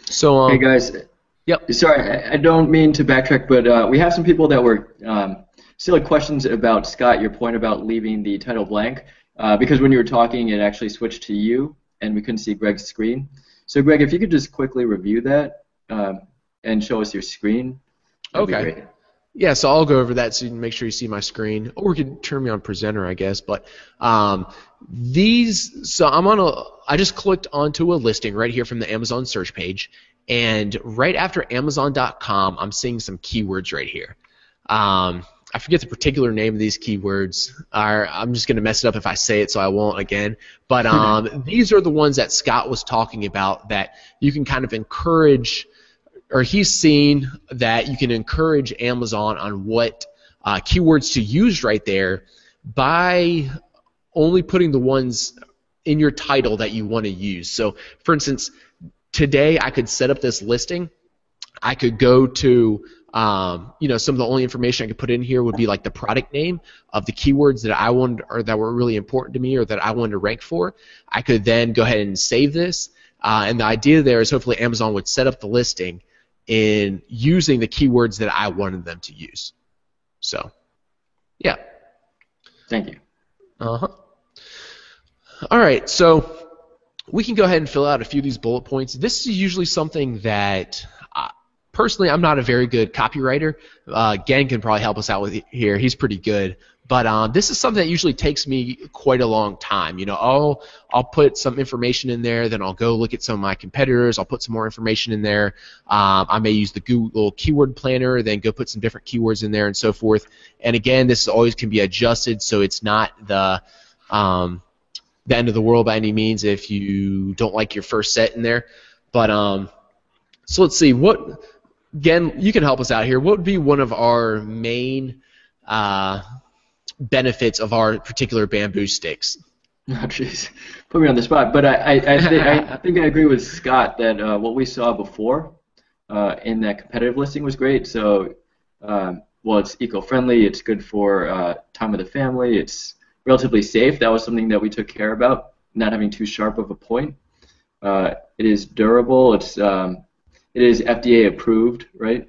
So hey guys. Yep. Sorry, I don't mean to backtrack, but we have some people that were still had questions about, Scott, your point about leaving the title blank, because when you were talking, it actually switched to you, and we couldn't see Greg's screen. So, Greg, if you could just quickly review that and show us your screen, that'd be great. Yeah, so I'll go over that so you can make sure you see my screen, or we could turn me on presenter, I guess. But I just clicked onto a listing right here from the Amazon search page, and right after Amazon.com, I'm seeing some keywords right here. I forget the particular name of these keywords. I'm just going to mess it up if I say it, so I won't again. But these are the ones that Scott was talking about that you can kind of encourage, or he's seen that you can encourage Amazon on what keywords to use right there by only putting the ones in your title that you want to use. So, for instance, today I could set up this listing. I could go to some of the only information I could put in here would be like the product name of the keywords that I wanted or that were really important to me or that I wanted to rank for. I could then go ahead and save this, and the idea there is hopefully Amazon would set up the listing in using the keywords that I wanted them to use. So, yeah. Thank you. Uh-huh. All right, so we can go ahead and fill out a few of these bullet points. This is usually something that personally, I'm not a very good copywriter. Gen can probably help us out with here. He's pretty good. But this is something that usually takes me quite a long time. I'll put some information in there, then I'll go look at some of my competitors. I'll put some more information in there. I may use the Google Keyword Planner, then go put some different keywords in there and so forth. And again, this always can be adjusted, so it's not the end of the world by any means if you don't like your first set in there. But so let's see Again, you can help us out here. What would be one of our main benefits of our particular bamboo sticks? Oh, jeez. Put me on the spot. But I think I agree with Scott that what we saw before in that competitive listing was great. So, it's eco-friendly. It's good for time with the family. It's relatively safe. That was something that we took care about, not having too sharp of a point. It is durable. It is FDA approved, right?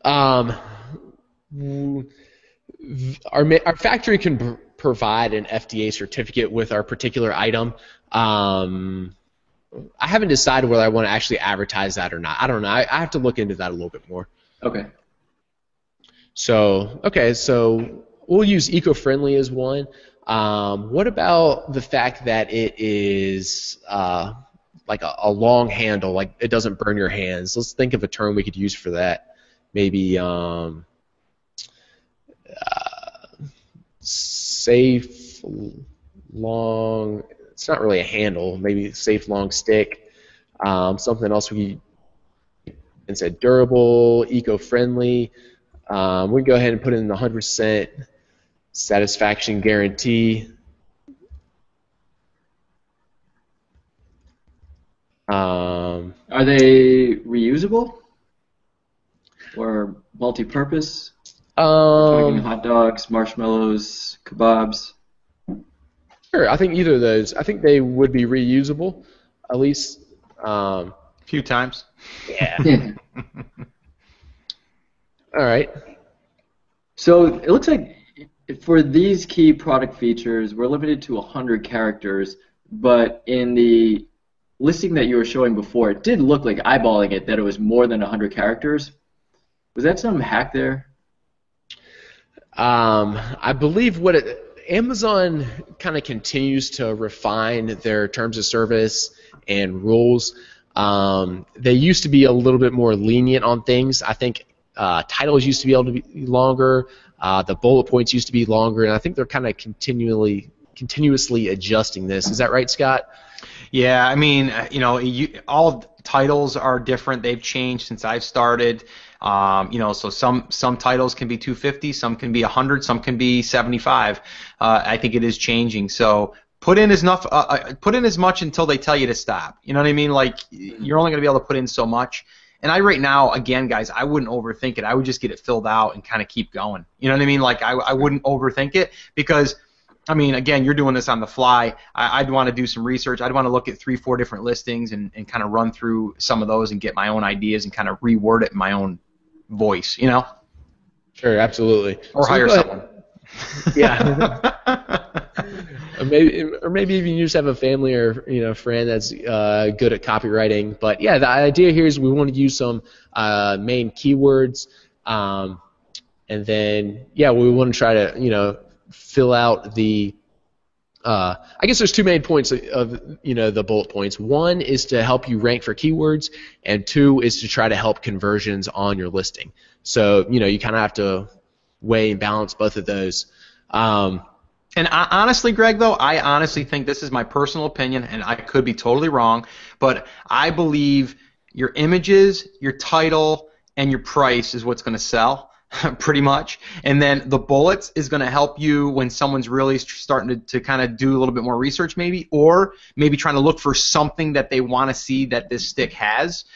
Our factory can provide an FDA certificate with our particular item. I haven't decided whether I want to actually advertise that or not. I don't know. I have to look into that a little bit more. Okay. So we'll use eco-friendly as one. What about the fact that it is like a long handle, like it doesn't burn your hands? Let's think of a term we could use for that. Maybe safe long. It's not really a handle. Maybe safe long stick. Something else we can say durable, eco-friendly. We can go ahead and put in the 100% satisfaction guarantee. Are they reusable or multi-purpose? Talking hot dogs, marshmallows, kebabs. Sure, I think either of those. I think they would be reusable, at least. A few times. Yeah. All right. So it looks like for these key product features, we're limited to 100 characters, but in the listing that you were showing before, it did look like, eyeballing it, that it was more than 100 characters. Was that some hack there? I believe Amazon kind of continues to refine their terms of service and rules. They used to be a little bit more lenient on things. I think titles used to be able to be longer. The bullet points used to be longer, and I think they're kind of continuously adjusting this. Is that right, Scott? Yeah, I mean, all titles are different. They've changed since I've started. So some titles can be 250, some can be 100, some can be 75. I think it is changing. So put in as much until they tell you to stop. You know what I mean? Like, you're only going to be able to put in so much. And right now, again, guys, I wouldn't overthink it. I would just get it filled out and kind of keep going. You know what I mean? Like, I wouldn't overthink it because, I mean, again, you're doing this on the fly. I'd want to do some research. I'd want to look at 3-4 different listings and kind of run through some of those and get my own ideas and kind of reword it in my own voice, you know? Sure, absolutely. Or hire someone. Yeah. or maybe even you just have a family or friend that's good at copywriting. But yeah, the idea here is we want to use some main keywords, and then we want to try to fill out the. I guess there's two main points of the bullet points. One is to help you rank for keywords, and two is to try to help conversions on your listing. So you kind of have to weigh and balance both of those. And honestly, Greg, though, I honestly think this is my personal opinion, and I could be totally wrong, but I believe your images, your title, and your price is what's going to sell, pretty much. And then the bullets is going to help you when someone's really starting to kind of do a little bit more research maybe, or maybe trying to look for something that they want to see that this stick has.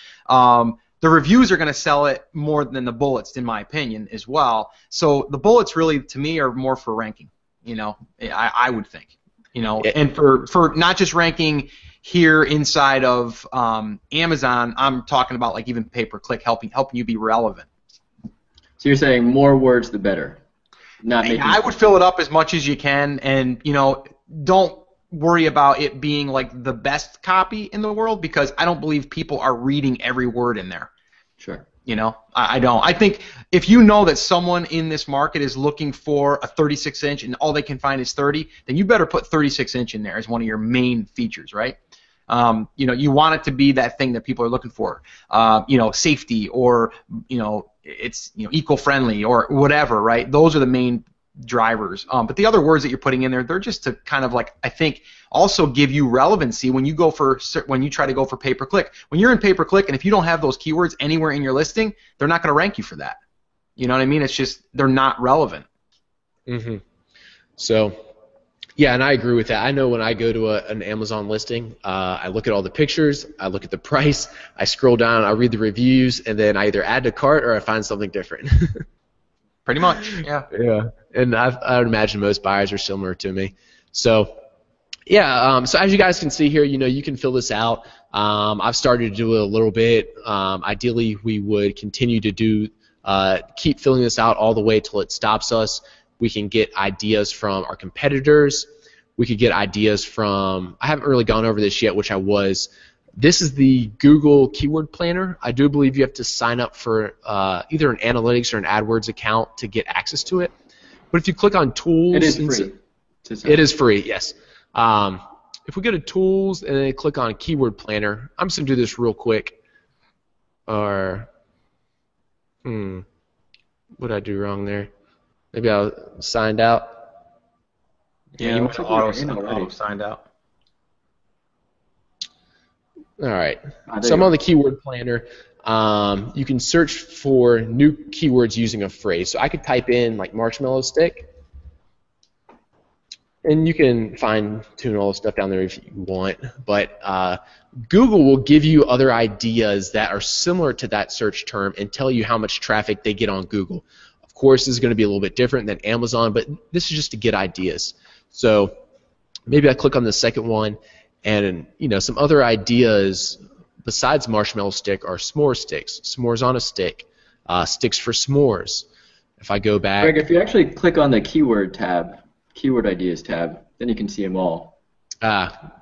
The reviews are going to sell it more than the bullets, in my opinion, as well. So the bullets really, to me, are more for ranking. I would think, and for not just ranking here inside of Amazon, I'm talking about like even pay-per-click helping you be relevant. So you're saying more words the better. I would fill it up as much as you can, and don't worry about it being like the best copy in the world because I don't believe people are reading every word in there. Sure. I don't. I think if you know that someone in this market is looking for a 36-inch and all they can find is 30, then you better put 36-inch in there as one of your main features, right? You want it to be that thing that people are looking for. Safety or it's eco-friendly or whatever, right? Those are the main drivers. But the other words that you're putting in there, they're just to kind of like I think also give you relevancy when you try to go for pay-per-click. When you're in pay-per-click, and if you don't have those keywords anywhere in your listing, they're not going to rank you for that. You know what I mean? It's just they're not relevant. Mm-hmm. So, yeah, and I agree with that. I know when I go to an Amazon listing, I look at all the pictures, I look at the price, I scroll down, I read the reviews, and then I either add to cart or I find something different. Pretty much, yeah. Yeah, and I would imagine most buyers are similar to me. So, yeah. So as you guys can see here, you can fill this out. I've started to do it a little bit. Ideally, we would continue to keep filling this out all the way till it stops us. We can get ideas from our competitors. We could get ideas from. I haven't really gone over this yet, which I was. This is the Google Keyword Planner. I do believe you have to sign up for either an analytics or an AdWords account to get access to it. But if you click on Tools, it is free. It is free, yes. If we go to Tools and then click on Keyword Planner, I'm just going to do this real quick. What did I do wrong there? Maybe I signed out. Yeah, you might have auto signed out. All right. So I'm on the Keyword Planner. You can search for new keywords using a phrase. So I could type in like marshmallow stick, and you can fine-tune all the stuff down there if you want. But Google will give you other ideas that are similar to that search term and tell you how much traffic they get on Google. Of course, this is going to be a little bit different than Amazon, but this is just to get ideas. So maybe I click on the second one. And some other ideas besides marshmallow stick are s'more sticks, s'mores on a stick, sticks for s'mores. If I go back, Greg, if you actually click on the keyword tab, keyword ideas tab, then you can see them all.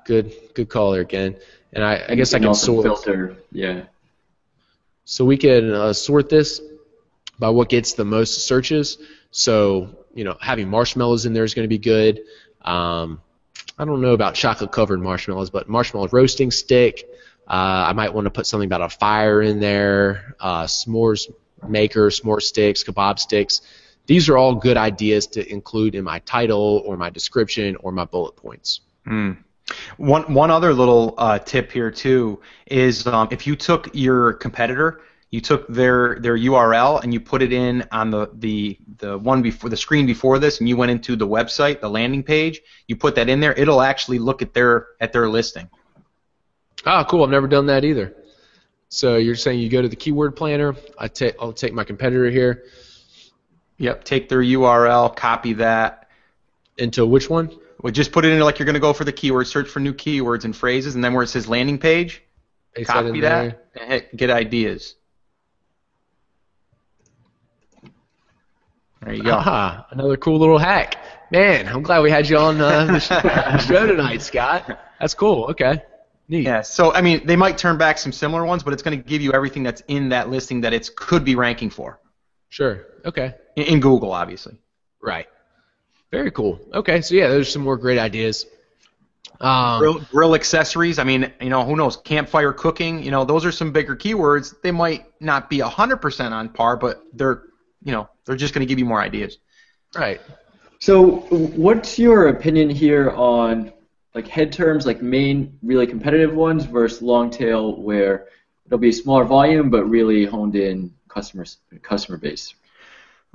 Good call there again. And I guess I can sort. Filter, yeah. So we can sort this by what gets the most searches. So having marshmallows in there is going to be good. I don't know about chocolate-covered marshmallows, but marshmallow roasting stick. I might want to put something about a fire in there, s'mores maker, s'more sticks, kebab sticks. These are all good ideas to include in my title or my description or my bullet points. One other little tip here, too, is if you took your competitor, you took their URL and you put it in on the one before the screen before this, and you went into the website, the landing page, you put that in there, it'll actually look at their listing. Oh, cool. I've never done that either. So you're saying you go to the keyword planner. I'll take my competitor here. Yep, take their URL, copy that. Into which one? Well, just put it in like you're going to go for the keyword, search for new keywords and phrases, and then where it says landing page, Paste copy that and hit get ideas. There you go. Aha, another cool little hack. Man, I'm glad we had you on the show tonight, Scott. That's cool. Okay. Neat. Yeah, so, I mean, they might turn back some similar ones, but it's going to give you everything that's in that listing that it could be ranking for. Sure. Okay. In Google, obviously. Right. Very cool. Okay, so yeah, those are some more great ideas. Grill accessories, I mean, you know, who knows, campfire cooking, you know, those are some bigger keywords. They might not be 100% on par, but they're just going to give you more ideas. Right. So what's your opinion here on like head terms, like main really competitive ones versus long tail where it'll be smaller volume but really honed in customer base?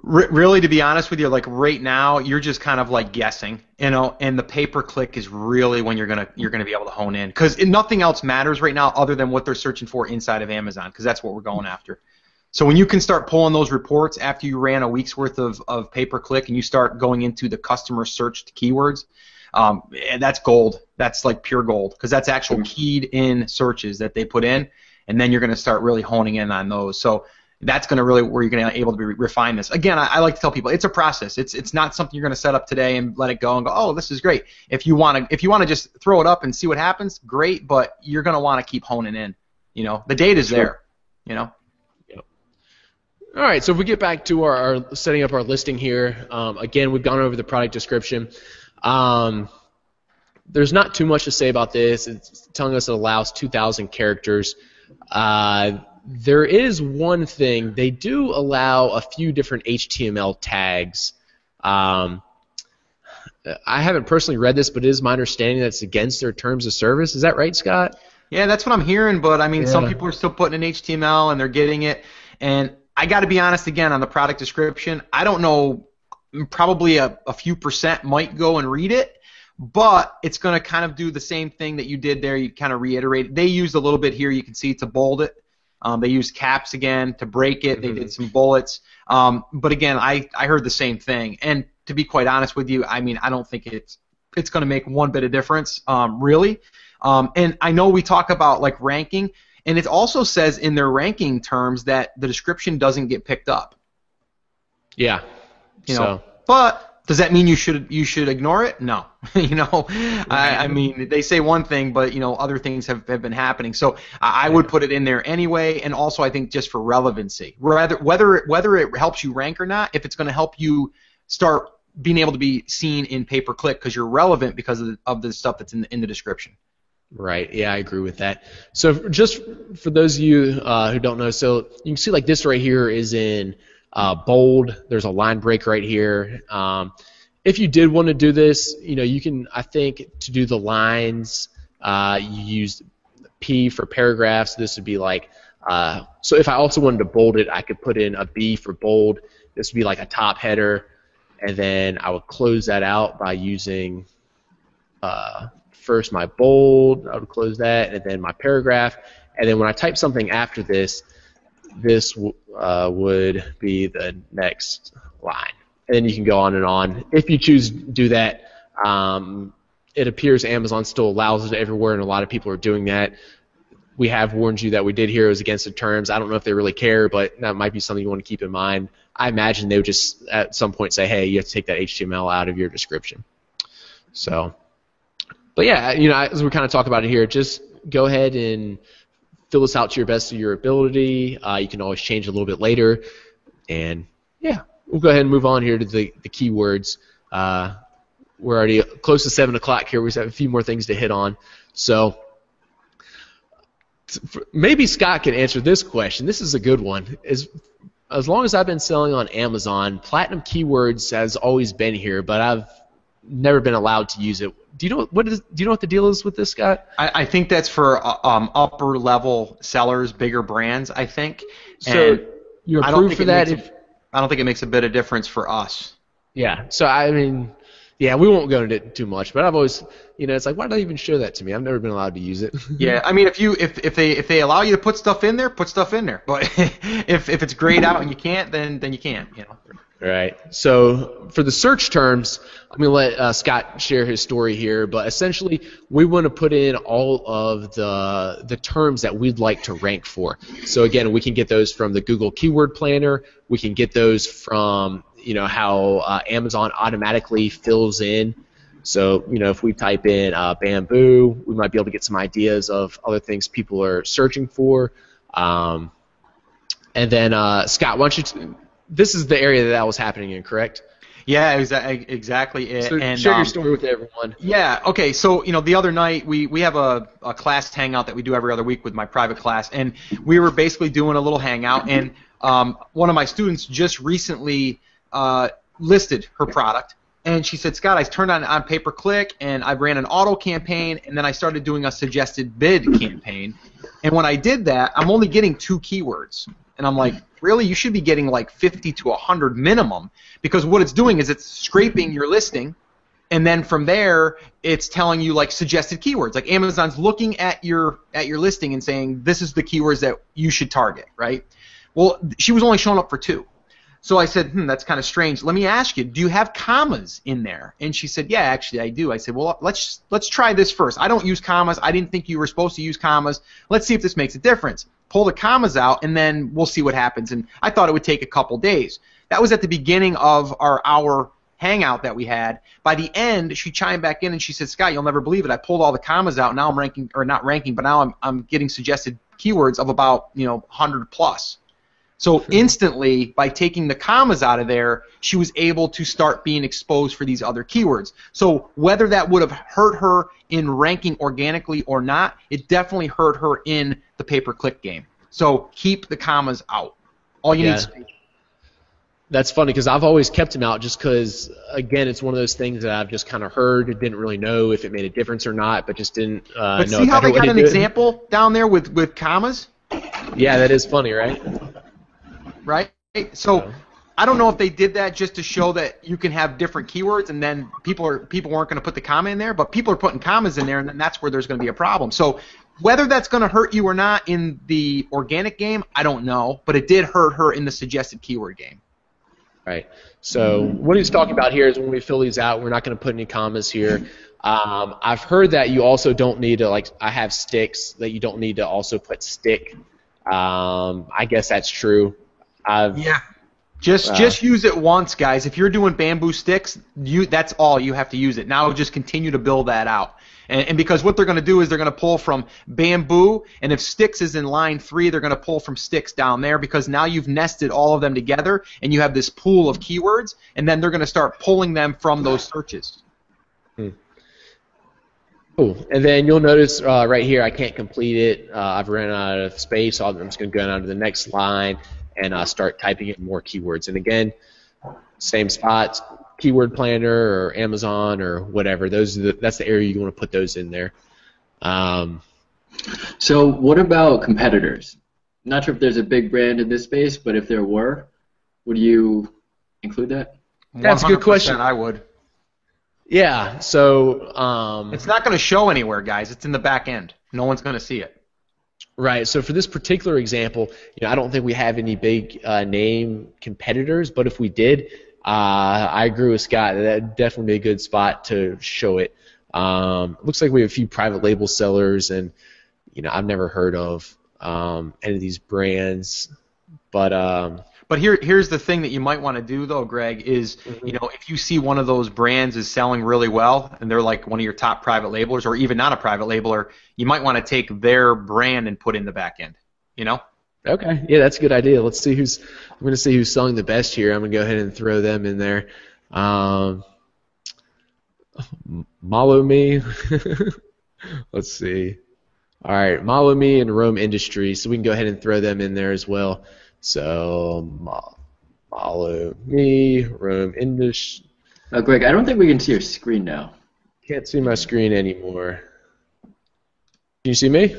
Really, to be honest with you, like right now, you're just kind of like guessing, you know, and the pay-per-click is really when you're gonna be able to hone in, because nothing else matters right now other than what they're searching for inside of Amazon, because that's what we're going after. So when you can start pulling those reports after you ran a week's worth of pay-per-click and you start going into the customer searched keywords, and that's gold. That's like pure gold, because that's actual keyed in searches that they put in, and then you're going to start really honing in on those. So that's going to really where you're going to be able to refine this. Again, I like to tell people it's a process. It's not something you're going to set up today and let it go and go, oh, this is great. If you want to just throw it up and see what happens, great. But you're going to want to keep honing in. You know, the data's there. You know. Yep. All right. So if we get back to our setting up our listing here, again, we've gone over the product description. There's not too much to say about this. It's telling us it allows 2,000 characters. There is one thing. They do allow a few different HTML tags. I haven't personally read this, but it is my understanding that it's against their terms of service. Is that right, Scott? Yeah, that's what I'm hearing, but I mean, some people are still putting in HTML and they're getting it. And I got to be honest again on the product description. I don't know, probably a few percent might go and read it, but it's going to kind of do the same thing that you did there. You kind of reiterate it. They used a little bit here. You can see to bold it. They used caps again to break it. They did some bullets. But again, I heard the same thing. And to be quite honest with you, I mean, I don't think it's going to make one bit of difference, really. And I know we talk about like ranking, and it also says in their ranking terms that the description doesn't get picked up. Yeah. You know, but does that mean you should ignore it? No. You know, I mean, they say one thing, but, you know, other things have been happening. So I would put it in there anyway, and also I think just for relevancy. Whether it helps you rank or not, if it's going to help you start being able to be seen in pay-per-click because you're relevant because of the stuff that's in the description. Right. Yeah, I agree with that. So just for those of you who don't know, so you can see like this right here is in bold. There's a line break right here. If you did want to do this, you know, you can, I think, to do the lines, you use P for paragraphs. This would be like, so if I also wanted to bold it, I could put in a B for bold. This would be like a top header, and then I would close that out by using first my bold. I would close that, and then my paragraph, and then when I type something after this, this would be the next line. And then you can go on and on. If you choose to do that, it appears Amazon still allows it everywhere, and a lot of people are doing that. We have warned you that we did hear it was against the terms. I don't know if they really care, but that might be something you want to keep in mind. I imagine they would just at some point say, hey, you have to take that HTML out of your description. So, but yeah, you know, as we kind of talk about it here, just go ahead and fill this out to your best of your ability. You can always change a little bit later. And yeah, we'll go ahead and move on here to the keywords. We're already close to 7 o'clock here. We just have a few more things to hit on. So maybe Scott can answer this question. This is a good one. As long as I've been selling on Amazon, platinum keywords has always been here, but I've never been allowed to use it. Do you know what the deal is with this, Scott? I think that's for upper level sellers, bigger brands, I think. So you're approved for that? I don't think it makes a bit of difference for us. Yeah. So I mean, yeah, we won't go into it too much, but I've always, it's like, why did they even show that to me? I've never been allowed to use it. Yeah, I mean, if they allow you to put stuff in there, put stuff in there. But if it's grayed out and you can't, then you can't. Right. So for the search terms, I'm going to let Scott share his story here, but essentially we want to put in all of the terms that we'd like to rank for. So again, we can get those from the Google Keyword Planner. We can get those from how Amazon automatically fills in. So if we type in bamboo, we might be able to get some ideas of other things people are searching for. And then Scott, why don't you? This is the area that was happening in, correct? Yeah, exactly it. So and, share your story with everyone. Yeah, okay, so the other night we have a class hangout that we do every other week with my private class, and we were basically doing a little hangout, and one of my students just recently listed her product, and she said, Scott, I turned on pay-per-click, and I ran an auto campaign, and then I started doing a suggested bid campaign, and when I did that, I'm only getting 2 keywords. And I'm like, really? You should be getting like 50 to 100 minimum, because what it's doing is it's scraping your listing, and then from there it's telling you like suggested keywords. Like Amazon's looking at your listing and saying this is the keywords that you should target, right? Well, she was only showing up for 2. So I said, that's kind of strange. Let me ask you, do you have commas in there? And she said, yeah, actually I do. I said, well, let's try this first. I don't use commas. I didn't think you were supposed to use commas. Let's see if this makes a difference. Pull the commas out, and then we'll see what happens. And I thought it would take a couple days. That was at the beginning of our hour hangout that we had. By the end, she chimed back in and she said, Scott, you'll never believe it. I pulled all the commas out. Now I'm ranking, or not ranking, but now I'm getting suggested keywords of about 100 plus. So instantly, by taking the commas out of there, she was able to start being exposed for these other keywords. So whether that would have hurt her in ranking organically or not, it definitely hurt her in the pay-per-click game. So keep the commas out. All you need is... That's funny because I've always kept them out just because, again, it's one of those things that I've just kind of heard. Didn't really know if it made a difference or not, but just didn't know. But see how they got an example down there with commas? Yeah, that is funny, right? Right? So I don't know if they did that just to show that you can have different keywords, and then people weren't going to put the comma in there, but people are putting commas in there, and then that's where there's going to be a problem. So whether that's going to hurt you or not in the organic game, I don't know, but it did hurt her in the suggested keyword game. Right. So what he's talking about here is when we fill these out, we're not going to put any commas here. I've heard that you also don't need to, like, I have sticks, that you don't need to also put stick. I guess that's true. Just use it once, guys. If you're doing bamboo sticks, that's all you have to use it. Now just continue to build that out. And because what they're going to do is they're going to pull from bamboo, and if sticks is in line 3, they're going to pull from sticks down there, because now you've nested all of them together, and you have this pool of keywords, and then they're going to start pulling them from those searches. Cool. And then you'll notice right here I can't complete it. I've run out of space, so I'm just going to go down to the next line and start typing in more keywords. And again, same spots, Keyword Planner or Amazon or whatever. That's the area you want to put those in there. So what about competitors? Not sure if there's a big brand in this space, but if there were, would you include that? That's a good question. I would. Yeah. So it's not going to show anywhere, guys. It's in the back end. No one's going to see it. Right. So for this particular example, I don't think we have any big name competitors, but if we did, I agree with Scott. That'd definitely be a good spot to show it. Looks like we have a few private label sellers, and I've never heard of any of these brands, but here's the thing that you might want to do though, Greg, is if you see one of those brands is selling really well and they're like one of your top private labelers, or even not a private labeler, you might want to take their brand and put in the back end. Okay, yeah, that's a good idea. I'm going to see who's selling the best here. I'm going to go ahead and throw them in there. Malo Me. Let's see. All right, Malo Me and Rome Industries. So we can go ahead and throw them in there as well. So Malo Me, Rome Industries. Greg, I don't think we can see your screen now. Can't see my screen anymore. Can you see me?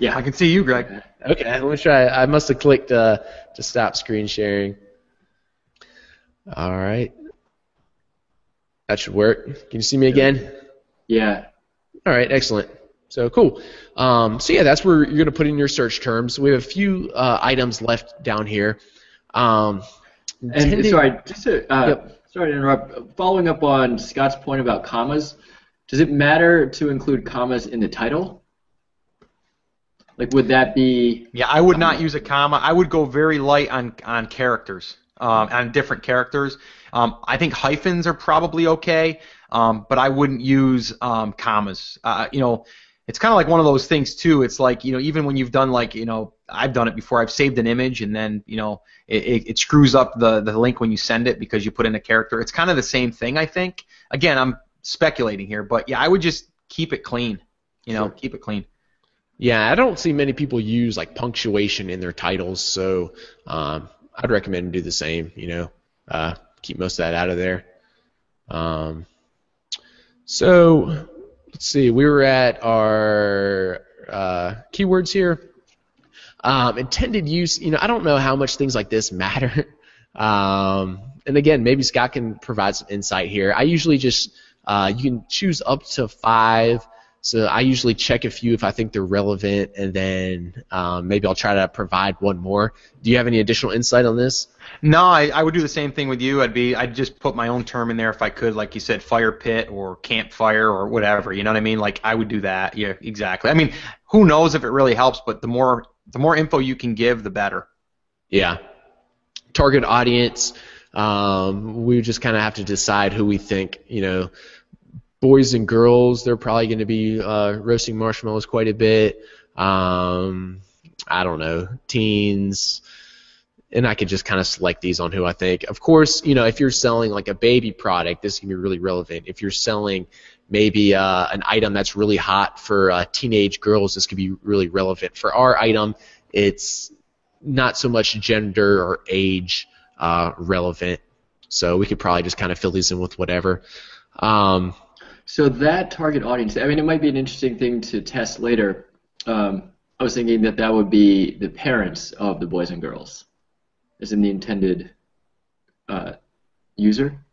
Yeah. I can see you, Greg. Okay, let me try. I must have clicked to stop screen sharing. All right. That should work. Can you see me again? Yeah. All right, excellent. So cool. So yeah, that's where you're going to put in your search terms. We have a few items left down here. And sorry, just to sorry to interrupt. Following up on Scott's point about commas, does it matter to include commas in the title? Like, would that be? Yeah, I would not use a comma. I would go very light on characters, on different characters. I think hyphens are probably okay, but I wouldn't use commas. It's kind of like one of those things too. It's like, even when you've done I've done it before. I've saved an image and then it screws up the link when you send it because you put in a character. It's kind of the same thing, I think. Again, I'm speculating here, but yeah, I would just keep it clean. Sure. Keep it clean. Yeah, I don't see many people use like punctuation in their titles, so I'd recommend do the same. Keep most of that out of there. So let's see. We were at our keywords here. Intended use. I don't know how much things like this matter. And again, maybe Scott can provide some insight here. I usually just you can choose up to 5. So I usually check a few if I think they're relevant, and then maybe I'll try to provide one more. Do you have any additional insight on this? No, I would do the same thing with you. I'd just put my own term in there if I could, like you said, fire pit or campfire or whatever. You know what I mean? Like I would do that. Yeah, exactly. I mean, who knows if it really helps, but the more info you can give, the better. Yeah. Target audience. We just kind of have to decide who we think, boys and girls, they're probably going to be roasting marshmallows quite a bit. I don't know, teens. And I could just kind of select these on who I think. Of course, if you're selling like a baby product, this can be really relevant. If you're selling maybe an item that's really hot for teenage girls, this could be really relevant. For our item, it's not so much gender or age relevant. So we could probably just kind of fill these in with whatever. So that target audience, I mean, it might be an interesting thing to test later. I was thinking that would be the parents of the boys and girls, as in the intended user.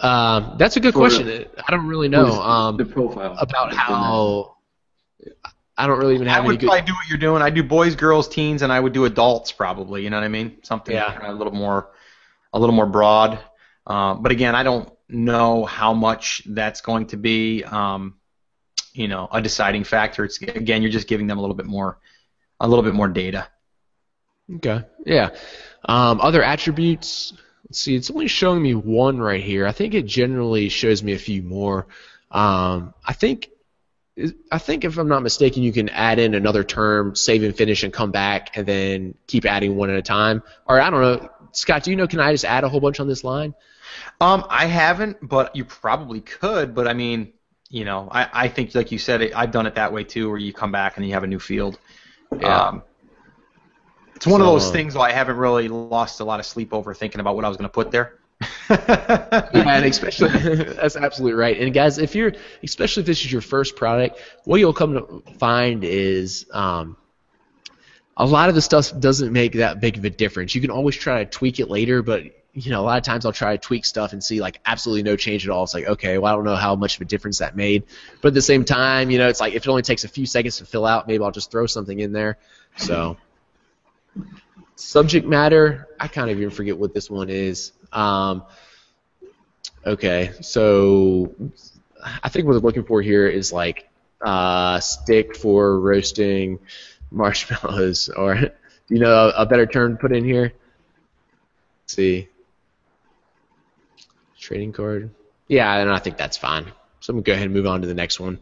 That's a good question. I don't really know the profile about how. I don't really even have. I would probably do what you're doing. I do boys, girls, teens, and I would do adults probably. You know what I mean? Something kind of a little more broad. But again, I don't know how much that's going to be, a deciding factor. It's again, you're just giving them a little bit more data. Okay. Yeah. Other attributes. Let's see. It's only showing me one right here. I think it generally shows me a few more. I think if I'm not mistaken, you can add in another term, save and finish, and come back, and then keep adding one at a time. Or I don't know, Scott. Do you know? Can I just add a whole bunch on this line? I haven't, but you probably could. But I mean, I think like you said, I've done it that way too, where you come back and you have a new field. Yeah. It's one of those things where I haven't really lost a lot of sleep over thinking about what I was going to put there. Yeah, and especially that's absolutely right. And guys, especially if this is your first product, what you'll come to find is a lot of the stuff doesn't make that big of a difference. You can always try to tweak it later, but a lot of times I'll try to tweak stuff and see like absolutely no change at all. It's like, okay, well, I don't know how much of a difference that made. But at the same time, it's like if it only takes a few seconds to fill out, maybe I'll just throw something in there. So subject matter, I kind of even forget what this one is. Okay, so I think what we're looking for here is like stick for roasting marshmallows, or do you know a better term to put in here? Let's see. Trading card. Yeah, and I think that's fine. So I'm going to go ahead and move on to the next one.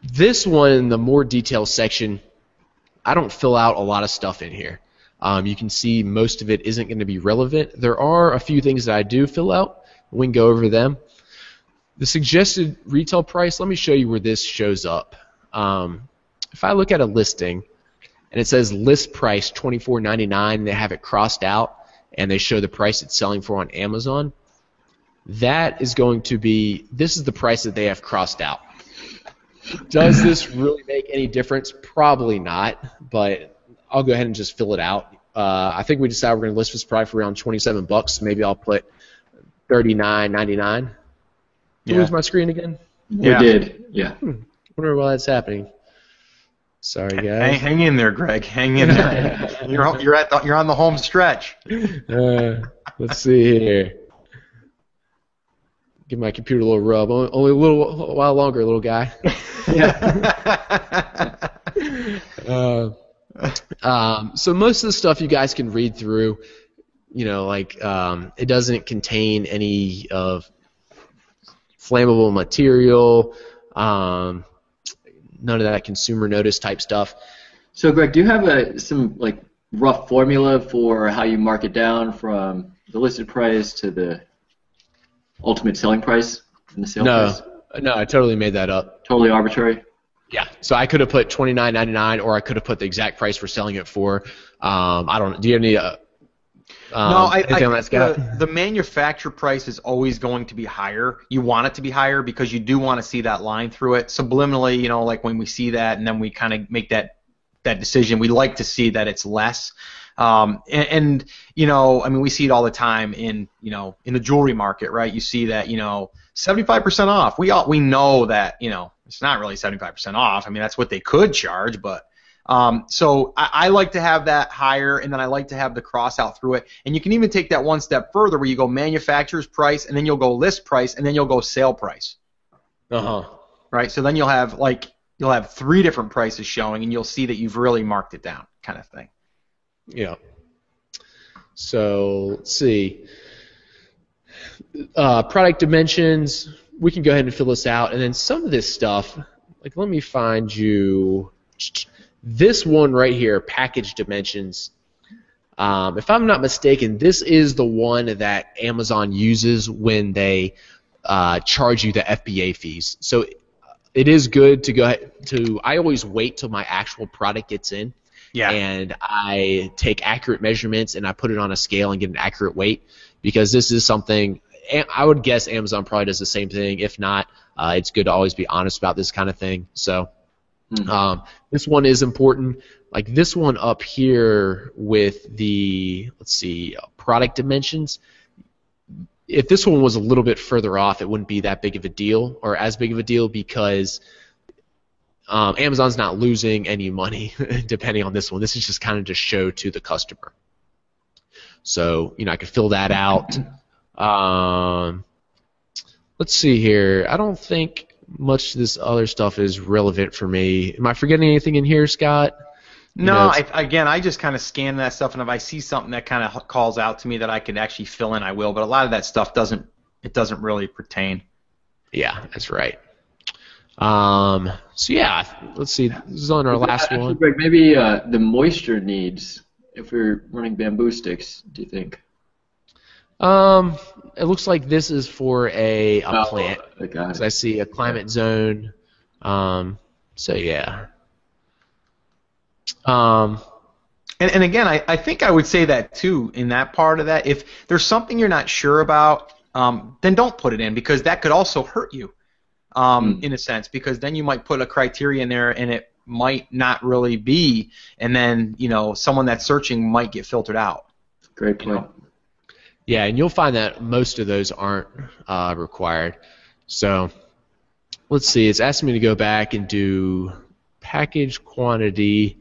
This one, the more detailed section, I don't fill out a lot of stuff in here. You can see most of it isn't going to be relevant. There are a few things that I do fill out. We can go over them. The suggested retail price, let me show you where this shows up. If I look at a listing and it says list price $24.99, they have it crossed out and they show the price it's selling for on Amazon, that is going to be, this is the price that they have crossed out. Does this really make any difference? Probably not, but I'll go ahead and just fill it out. I think we decided we're going to list this probably for around $27. Maybe I'll put $39.99. Did I lose my screen again? We did, yeah. Wonder why that's happening. Sorry, guys. Hang in there, Greg. Hang in there. you're on the home stretch. Let's see here. Give my computer a little rub. Only a little while longer, little guy. So most of the stuff you guys can read through. You know, like it doesn't contain any of flammable material. None of that consumer notice type stuff. So, Greg, do you have some like rough formula for how you mark it down from the listed price to the ultimate selling price and the sale price? No, I totally made that up. Totally arbitrary? Yeah. So I could have put $29.99, or I could have put the exact price we're selling it for. I don't know. Do you have any? Anything on that, Scott? The manufacturer price is always going to be higher. You want it to be higher because you do want to see that line through it. Subliminally, you know, like when we see that and then we kind of make that decision, we like to see that it's less. And you know, I mean, we see it all the time in the jewelry market, right? You see that 75% off. We know that it's not really 75% off. I mean, that's what they could charge, but. So I like to have that higher, and then I like to have the cross out through it. And you can even take that one step further, where you go manufacturer's price, and then you'll go list price, and then you'll go sale price. Right. So then you'll have 3 different prices showing, and you'll see that you've really marked it down, kind of thing. Yeah. So let's see. Product dimensions. We can go ahead and fill this out, and then some of this stuff. Like, let me find you. This one right here, package dimensions. If I'm not mistaken, this is the one that Amazon uses when they charge you the FBA fees. So it is good to go ahead to. I always wait till my actual product gets in, and I take accurate measurements and I put it on a scale and get an accurate weight, because this is something. I would guess Amazon probably does the same thing. If not, it's good to always be honest about this kind of thing. So. This one is important. Like this one up here with the, let's see, product dimensions. If this one was a little bit further off, it wouldn't be that big of a deal, or as big of a deal, because Amazon's not losing any money depending on this one. This is just kind of to show to the customer. So, I could fill that out. Let's see here. I don't think much of this other stuff is relevant for me. Am I forgetting anything in here, Scott? No, I just kind of scan that stuff, and if I see something that kind of calls out to me that I can actually fill in, I will. But a lot of that stuff doesn't really pertain. Yeah, that's right. So yeah, let's see. This is on our last one. Greg, maybe the moisture needs, if we're running bamboo sticks, do you think? It looks like this is for a plant. So I see a climate zone. So yeah. And again, I think I would say that too in that part of that. If there's something you're not sure about, then don't put it in, because that could also hurt you, in a sense, because then you might put a criteria in there and it might not really be, and then someone that's searching might get filtered out. Great point. Yeah, and you'll find that most of those aren't required. So let's see. It's asking me to go back and do package quantity.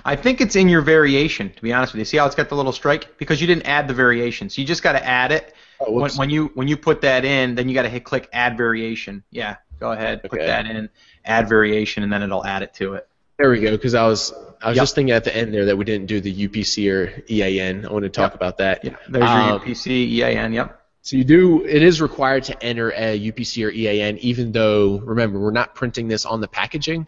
I think it's in your variation, to be honest with you. See how it's got the little strike? Because you didn't add the variation. So you just got to add it. Oh, when you put that in, then you got to click add variation. Yeah, go ahead, put that in, add variation, and then it'll add it to it. There we go, because I was just thinking at the end there that we didn't do the UPC or EAN. I want to talk about that. Yeah, there's your UPC, EAN, yep. So it is required to enter a UPC or EAN, even though, remember, we're not printing this on the packaging.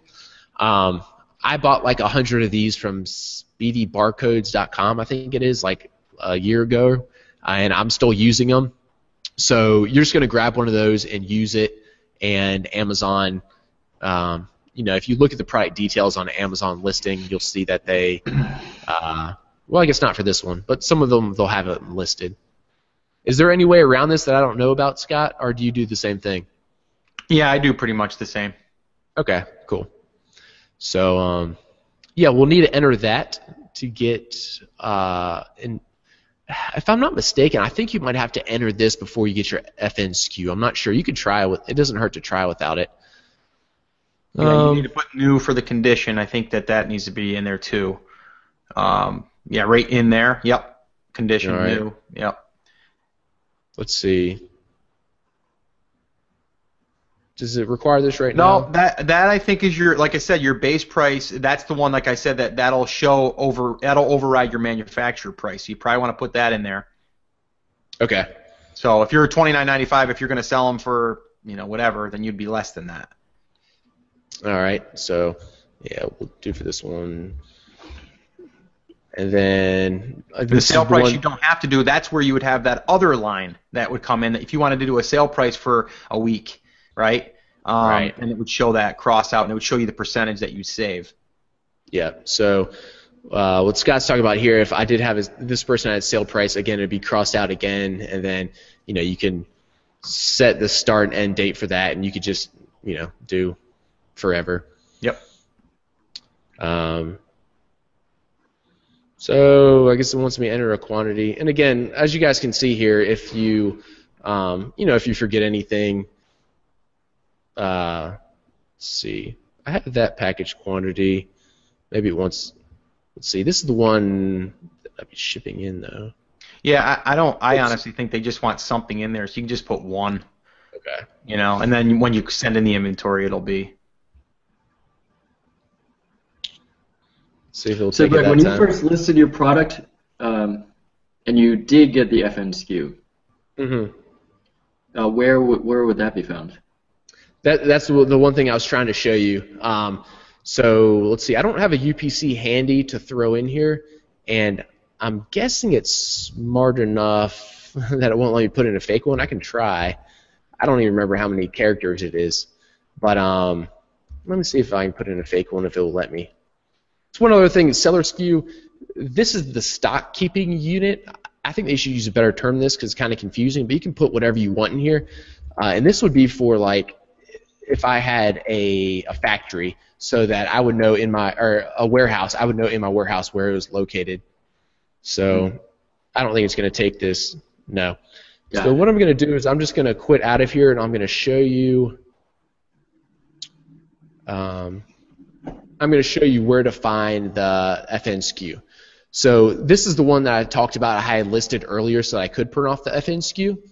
I bought like 100 of these from speedybarcodes.com, I think it is, like a year ago, and I'm still using them. So you're just going to grab one of those and use it, and Amazon, if you look at the product details on Amazon listing, you'll see that they, well, I guess not for this one, but some of them they'll have it listed. Is there any way around this that I don't know about, Scott, or do you do the same thing? Yeah, I do pretty much the same. Okay, cool. So, yeah, we'll need to enter that to get, and if I'm not mistaken, I think you might have to enter this before you get your FN Skew. I'm not sure. You could try it doesn't hurt to try without it. Yeah, you need to put new for the condition. I think that needs to be in there too. Yeah, right in there. Yep. Condition All right. new. Yep. Let's see. Does it require this right now? No, that I think is your, like I said, your base price. That's the one, like I said, that'll override your manufacturer price. You probably want to put that in there. Okay. So if you're $29.95, if you're going to sell them for whatever, then you'd be less than that. All right. So yeah, we'll do for this one. And then the sale price you don't have to do. That's where you would have that other line that would come in if you wanted to do a sale price for a week. Right? Right. And it would show that cross out, and it would show you the percentage that you save. Yeah. So what Scott's talking about here, if I did have this person had sale price, again, it would be crossed out again, and then you can set the start and end date for that, and you could just do forever. Yep. So I guess it wants me to enter a quantity, and again, as you guys can see here, if you if you forget anything. Let's see. I have that package quantity. Maybe it wants. Let's see. This is the one that I'd be shipping in though. Yeah, I honestly think they just want something in there, so you can just put one. Okay. And then when you send in the inventory, it'll be. See if it'll so, take Greg, it that when you time. first listed your product, and you did get the FN Skew, where would that be found? That's the one thing I was trying to show you. So let's see. I don't have a UPC handy to throw in here, and I'm guessing it's smart enough that it won't let me put in a fake one. I can try. I don't even remember how many characters it is, but let me see if I can put in a fake one if it will let me. It's one other thing. Seller Skew. This is the stock keeping unit. I think they should use a better term than this because it's kind of confusing. But you can put whatever you want in here, and this would be for like. If I had a factory, so that I would know or a warehouse, I would know in my warehouse where it was located. So I don't think it's going to take this. No. Yeah. So what I'm going to do is I'm just going to quit out of here, and I'm going to show you. I'm going to show you where to find the FN Skew. So this is the one that I talked about. I had listed earlier, so I could print off the FN Skew.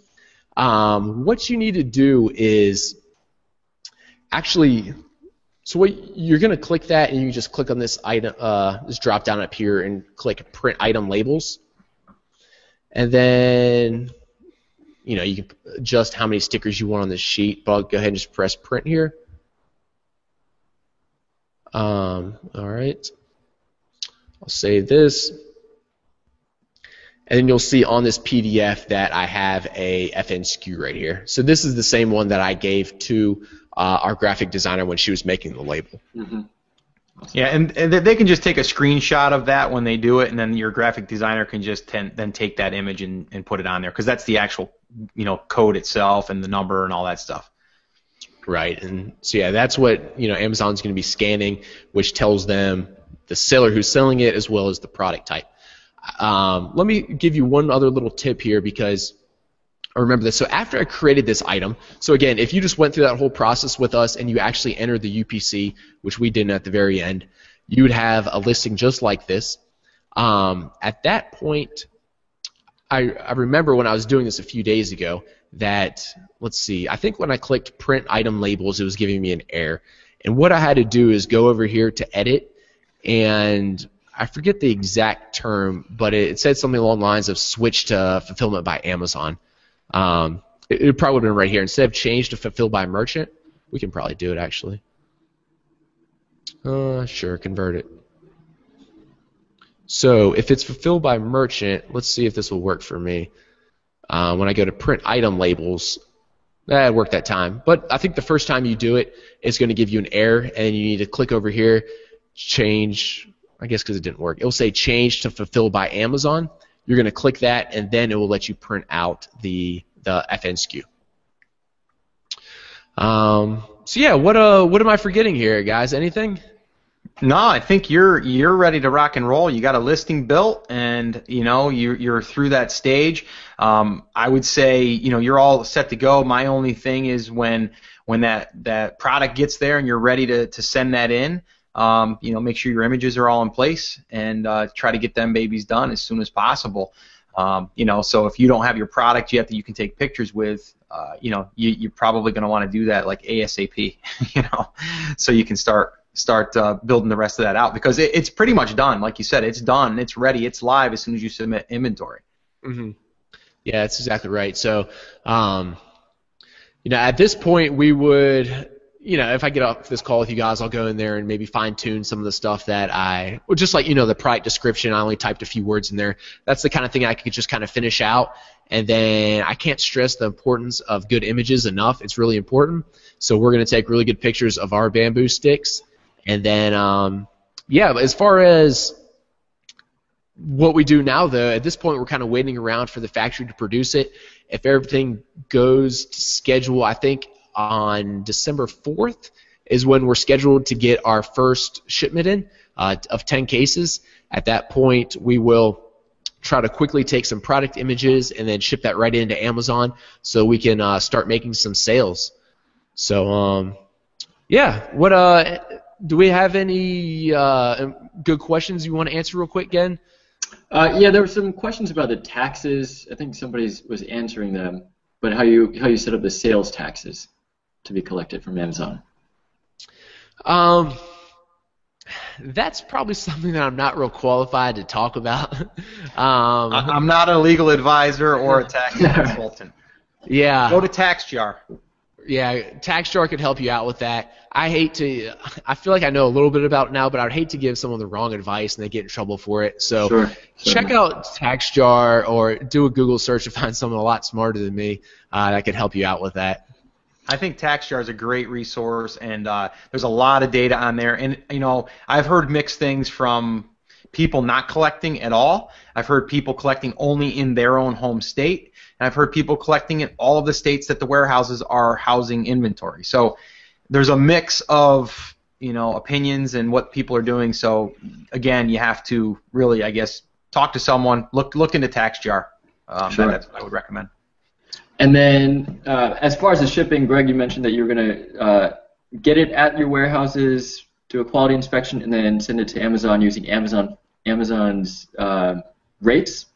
What you need to do is. Actually, so what you're going to click that, and you just click on this item, this drop down up here, and click Print Item Labels, and then you can adjust how many stickers you want on this sheet. But I'll go ahead and just press Print here. All right, I'll save this, and then you'll see on this PDF that I have a FN Skew right here. So this is the same one that I gave to our graphic designer when she was making the label. Mm-hmm. Yeah, and they can just take a screenshot of that when they do it, and then your graphic designer can just then take that image and put it on there because that's the actual code itself and the number and all that stuff. Right, and so yeah, that's what Amazon's going to be scanning, which tells them the seller who's selling it as well as the product type. Let me give you one other little tip here because I remember this. So after I created this item, so again, if you just went through that whole process with us and you actually entered the UPC, which we didn't at the very end, you would have a listing just like this. At that point, I remember when I was doing this a few days ago that, let's see, I think when I clicked Print Item Labels, it was giving me an error. And what I had to do is go over here to Edit, and I forget the exact term, but it said something along the lines of switch to fulfillment by Amazon. It probably would have been right here. Instead of change to fulfill by merchant, we can probably do it actually. Sure, convert it. So if it's fulfilled by merchant, let's see if this will work for me. When I go to print item labels, that worked that time. But I think the first time you do it, it's going to give you an error, and you need to click over here, change, I guess because it didn't work. It will say change to fulfill by Amazon. You're going to click that, and then it will let you print out the FN Skew. So yeah, what am I forgetting here, guys? Anything? No, I think you're ready to rock and roll. You got a listing built, and you're through that stage. I would say you're all set to go. My only thing is when that product gets there and you're ready to send that in. Make sure your images are all in place and try to get them babies done as soon as possible. So if you don't have your product yet that you can take pictures with, you're probably going to want to do that like ASAP. So you can start building the rest of that out, because it's pretty much done. Like you said, it's done, it's ready, it's live as soon as you submit inventory. Mm-hmm. Yeah, that's exactly right. So, at this point, we would, if I get off this call with you guys, I'll go in there and maybe fine-tune some of the stuff that just like, the product description, I only typed a few words in there. That's the kind of thing I could just kind of finish out. And then I can't stress the importance of good images enough. It's really important. So we're going to take really good pictures of our bamboo sticks. And then, as far as what we do now, though, at this point we're kind of waiting around for the factory to produce it. If everything goes to schedule, I think on December 4th is when we're scheduled to get our first shipment in of 10 cases. At that point, we will try to quickly take some product images and then ship that right into Amazon so we can start making some sales. So, do we have any good questions you want to answer real quick, Gen? There were some questions about the taxes. I think somebody was answering them, but how you set up the sales taxes to be collected from Amazon. That's probably something that I'm not real qualified to talk about. I'm not a legal advisor or a tax consultant. Yeah. Go to TaxJar. Yeah, TaxJar could help you out with that. I feel like I know a little bit about it now, but I would hate to give someone the wrong advice and they get in trouble for it. So check out TaxJar or do a Google search to find someone a lot smarter than me that can help you out with that. I think TaxJar is a great resource, and there's a lot of data on there. And I've heard mixed things from people not collecting at all. I've heard people collecting only in their own home state, and I've heard people collecting in all of the states that the warehouses are housing inventory. So there's a mix of opinions and what people are doing. So again, you have to really, I guess, talk to someone. Look into TaxJar. That's what I would recommend. And then, as far as the shipping, Greg, you mentioned that you're going to get it at your warehouses, do a quality inspection, and then send it to Amazon using Amazon's rates.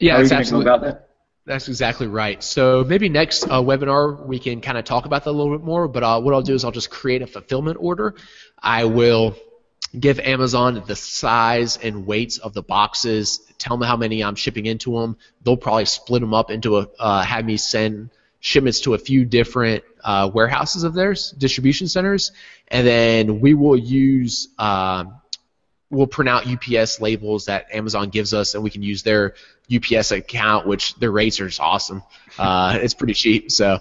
Yeah, how are you going to go about that? That's exactly right. So maybe next webinar we can kind of talk about that a little bit more. But what I'll do is I'll just create a fulfillment order. I will give Amazon the size and weights of the boxes, tell them how many I'm shipping into them. They'll probably split them up into have me send shipments to a few different warehouses of theirs, distribution centers, and then we will use we'll print out UPS labels that Amazon gives us, and we can use their UPS account, which their rates are just awesome. It's pretty cheap, so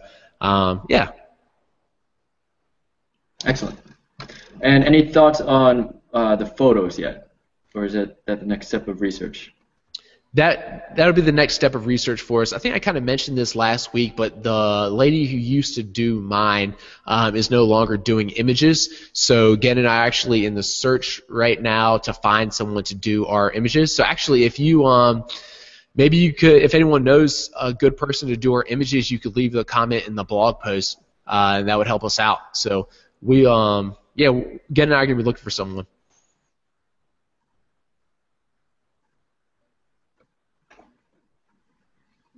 yeah. Excellent. And any thoughts on the photos yet, or is it at the next step of research? That'll be the next step of research for us. I think I kind of mentioned this last week, but the lady who used to do mine is no longer doing images. So Gen and I are actually in the search right now to find someone to do our images. So actually, if you maybe you could, if anyone knows a good person to do our images, you could leave a comment in the blog post, and that would help us out. So we Gen and I are gonna be looking for someone.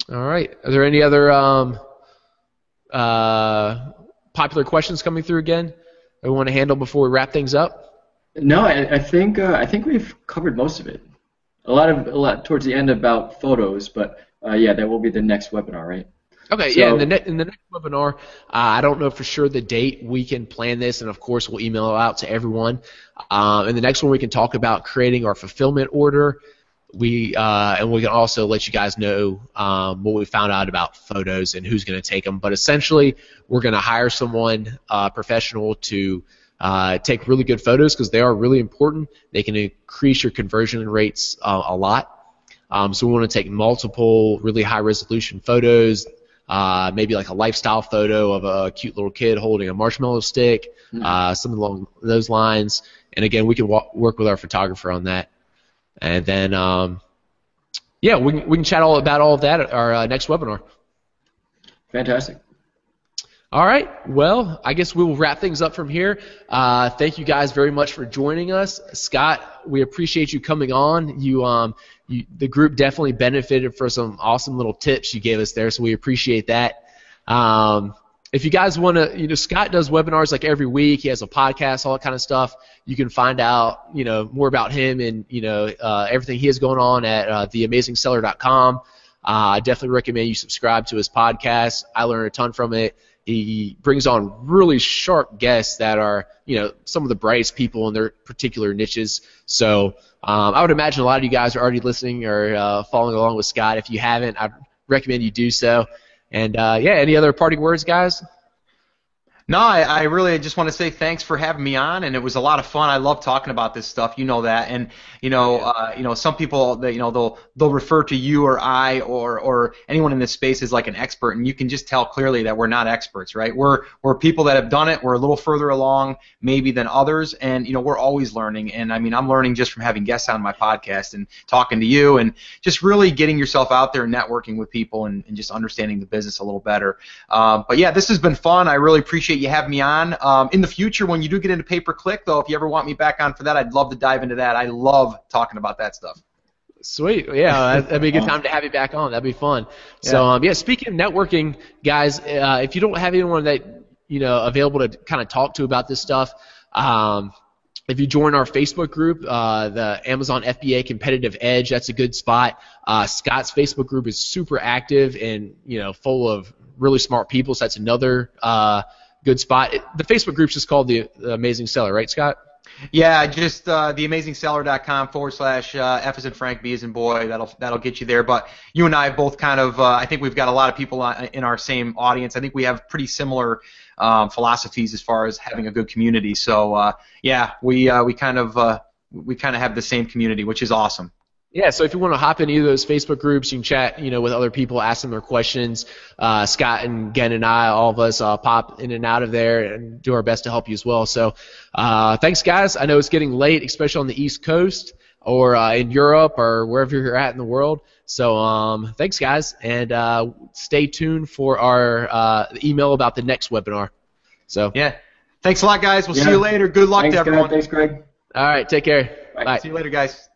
All right. Are there any other popular questions coming through again that we want to handle before we wrap things up? No, I think we've covered most of it. A lot towards the end about photos, but that will be the next webinar, right? Okay. So, yeah. In the next webinar, I don't know for sure the date. We can plan this, and of course we'll email it out to everyone. In the next one, we can talk about creating our fulfillment order. And we can also let you guys know what we found out about photos and who's going to take them. But essentially, we're going to hire someone professional to take really good photos because they are really important. They can increase your conversion rates a lot. So we want to take multiple really high-resolution photos maybe like a lifestyle photo of a cute little kid holding a marshmallow stick, something along those lines. And again, we can work with our photographer on that. And then, yeah, we can chat all about all of that at our next webinar. Fantastic. All right. Well, I guess we will wrap things up from here. Thank you guys very much for joining us. Scott, we appreciate you coming on. The group definitely benefited for some awesome little tips you gave us there, so we appreciate that. If you guys want to, Scott does webinars like every week. He has a podcast, all that kind of stuff. You can find out, more about him and, everything he has going on at theamazingseller.com. I definitely recommend you subscribe to his podcast. I learned a ton from it. He brings on really sharp guests that are, some of the brightest people in their particular niches. So I would imagine a lot of you guys are already listening or following along with Scott. If you haven't, I recommend you do so. And, any other parting words, guys? No, I really just want to say thanks for having me on, and it was a lot of fun. I love talking about this stuff, you know that, and some people they'll refer to you or I or anyone in this space as like an expert, and you can just tell clearly that we're not experts, right? We're people that have done it. We're a little further along maybe than others, and we're always learning. And I mean, I'm learning just from having guests on my podcast and talking to you, and just really getting yourself out there and networking with people and just understanding the business a little better. But yeah, this has been fun. I really appreciate you having me on. In the future, when you do get into pay-per-click, though, if you ever want me back on for that, I'd love to dive into that. I love talking about that stuff. Sweet. Yeah, that'd be a good time to have you back on. That'd be fun. Yeah. So, speaking of networking, guys, if you don't have anyone that, available to kind of talk to about this stuff, if you join our Facebook group, the Amazon FBA Competitive Edge, that's a good spot. Scott's Facebook group is super active and, full of really smart people, so that's another good spot. The Facebook group's just called the Amazing Seller, right, Scott? Yeah, just theamazingseller.com/F as in Frank, B as in boy. That'll get you there. But you and I both kind of, I think we've got a lot of people in our same audience. I think we have pretty similar philosophies as far as having a good community. So we kind of have the same community, which is awesome. Yeah, so if you want to hop in either of those Facebook groups, you can chat, with other people, ask them their questions. Scott and Gen and I, all of us, pop in and out of there and do our best to help you as well. So thanks, guys. I know it's getting late, especially on the East Coast or in Europe or wherever you're at in the world. So thanks, guys, and stay tuned for our email about the next webinar. So yeah, thanks a lot, guys. We'll see you later. Good luck to everyone. Thanks, Greg. All right, take care. Bye. See you later, guys.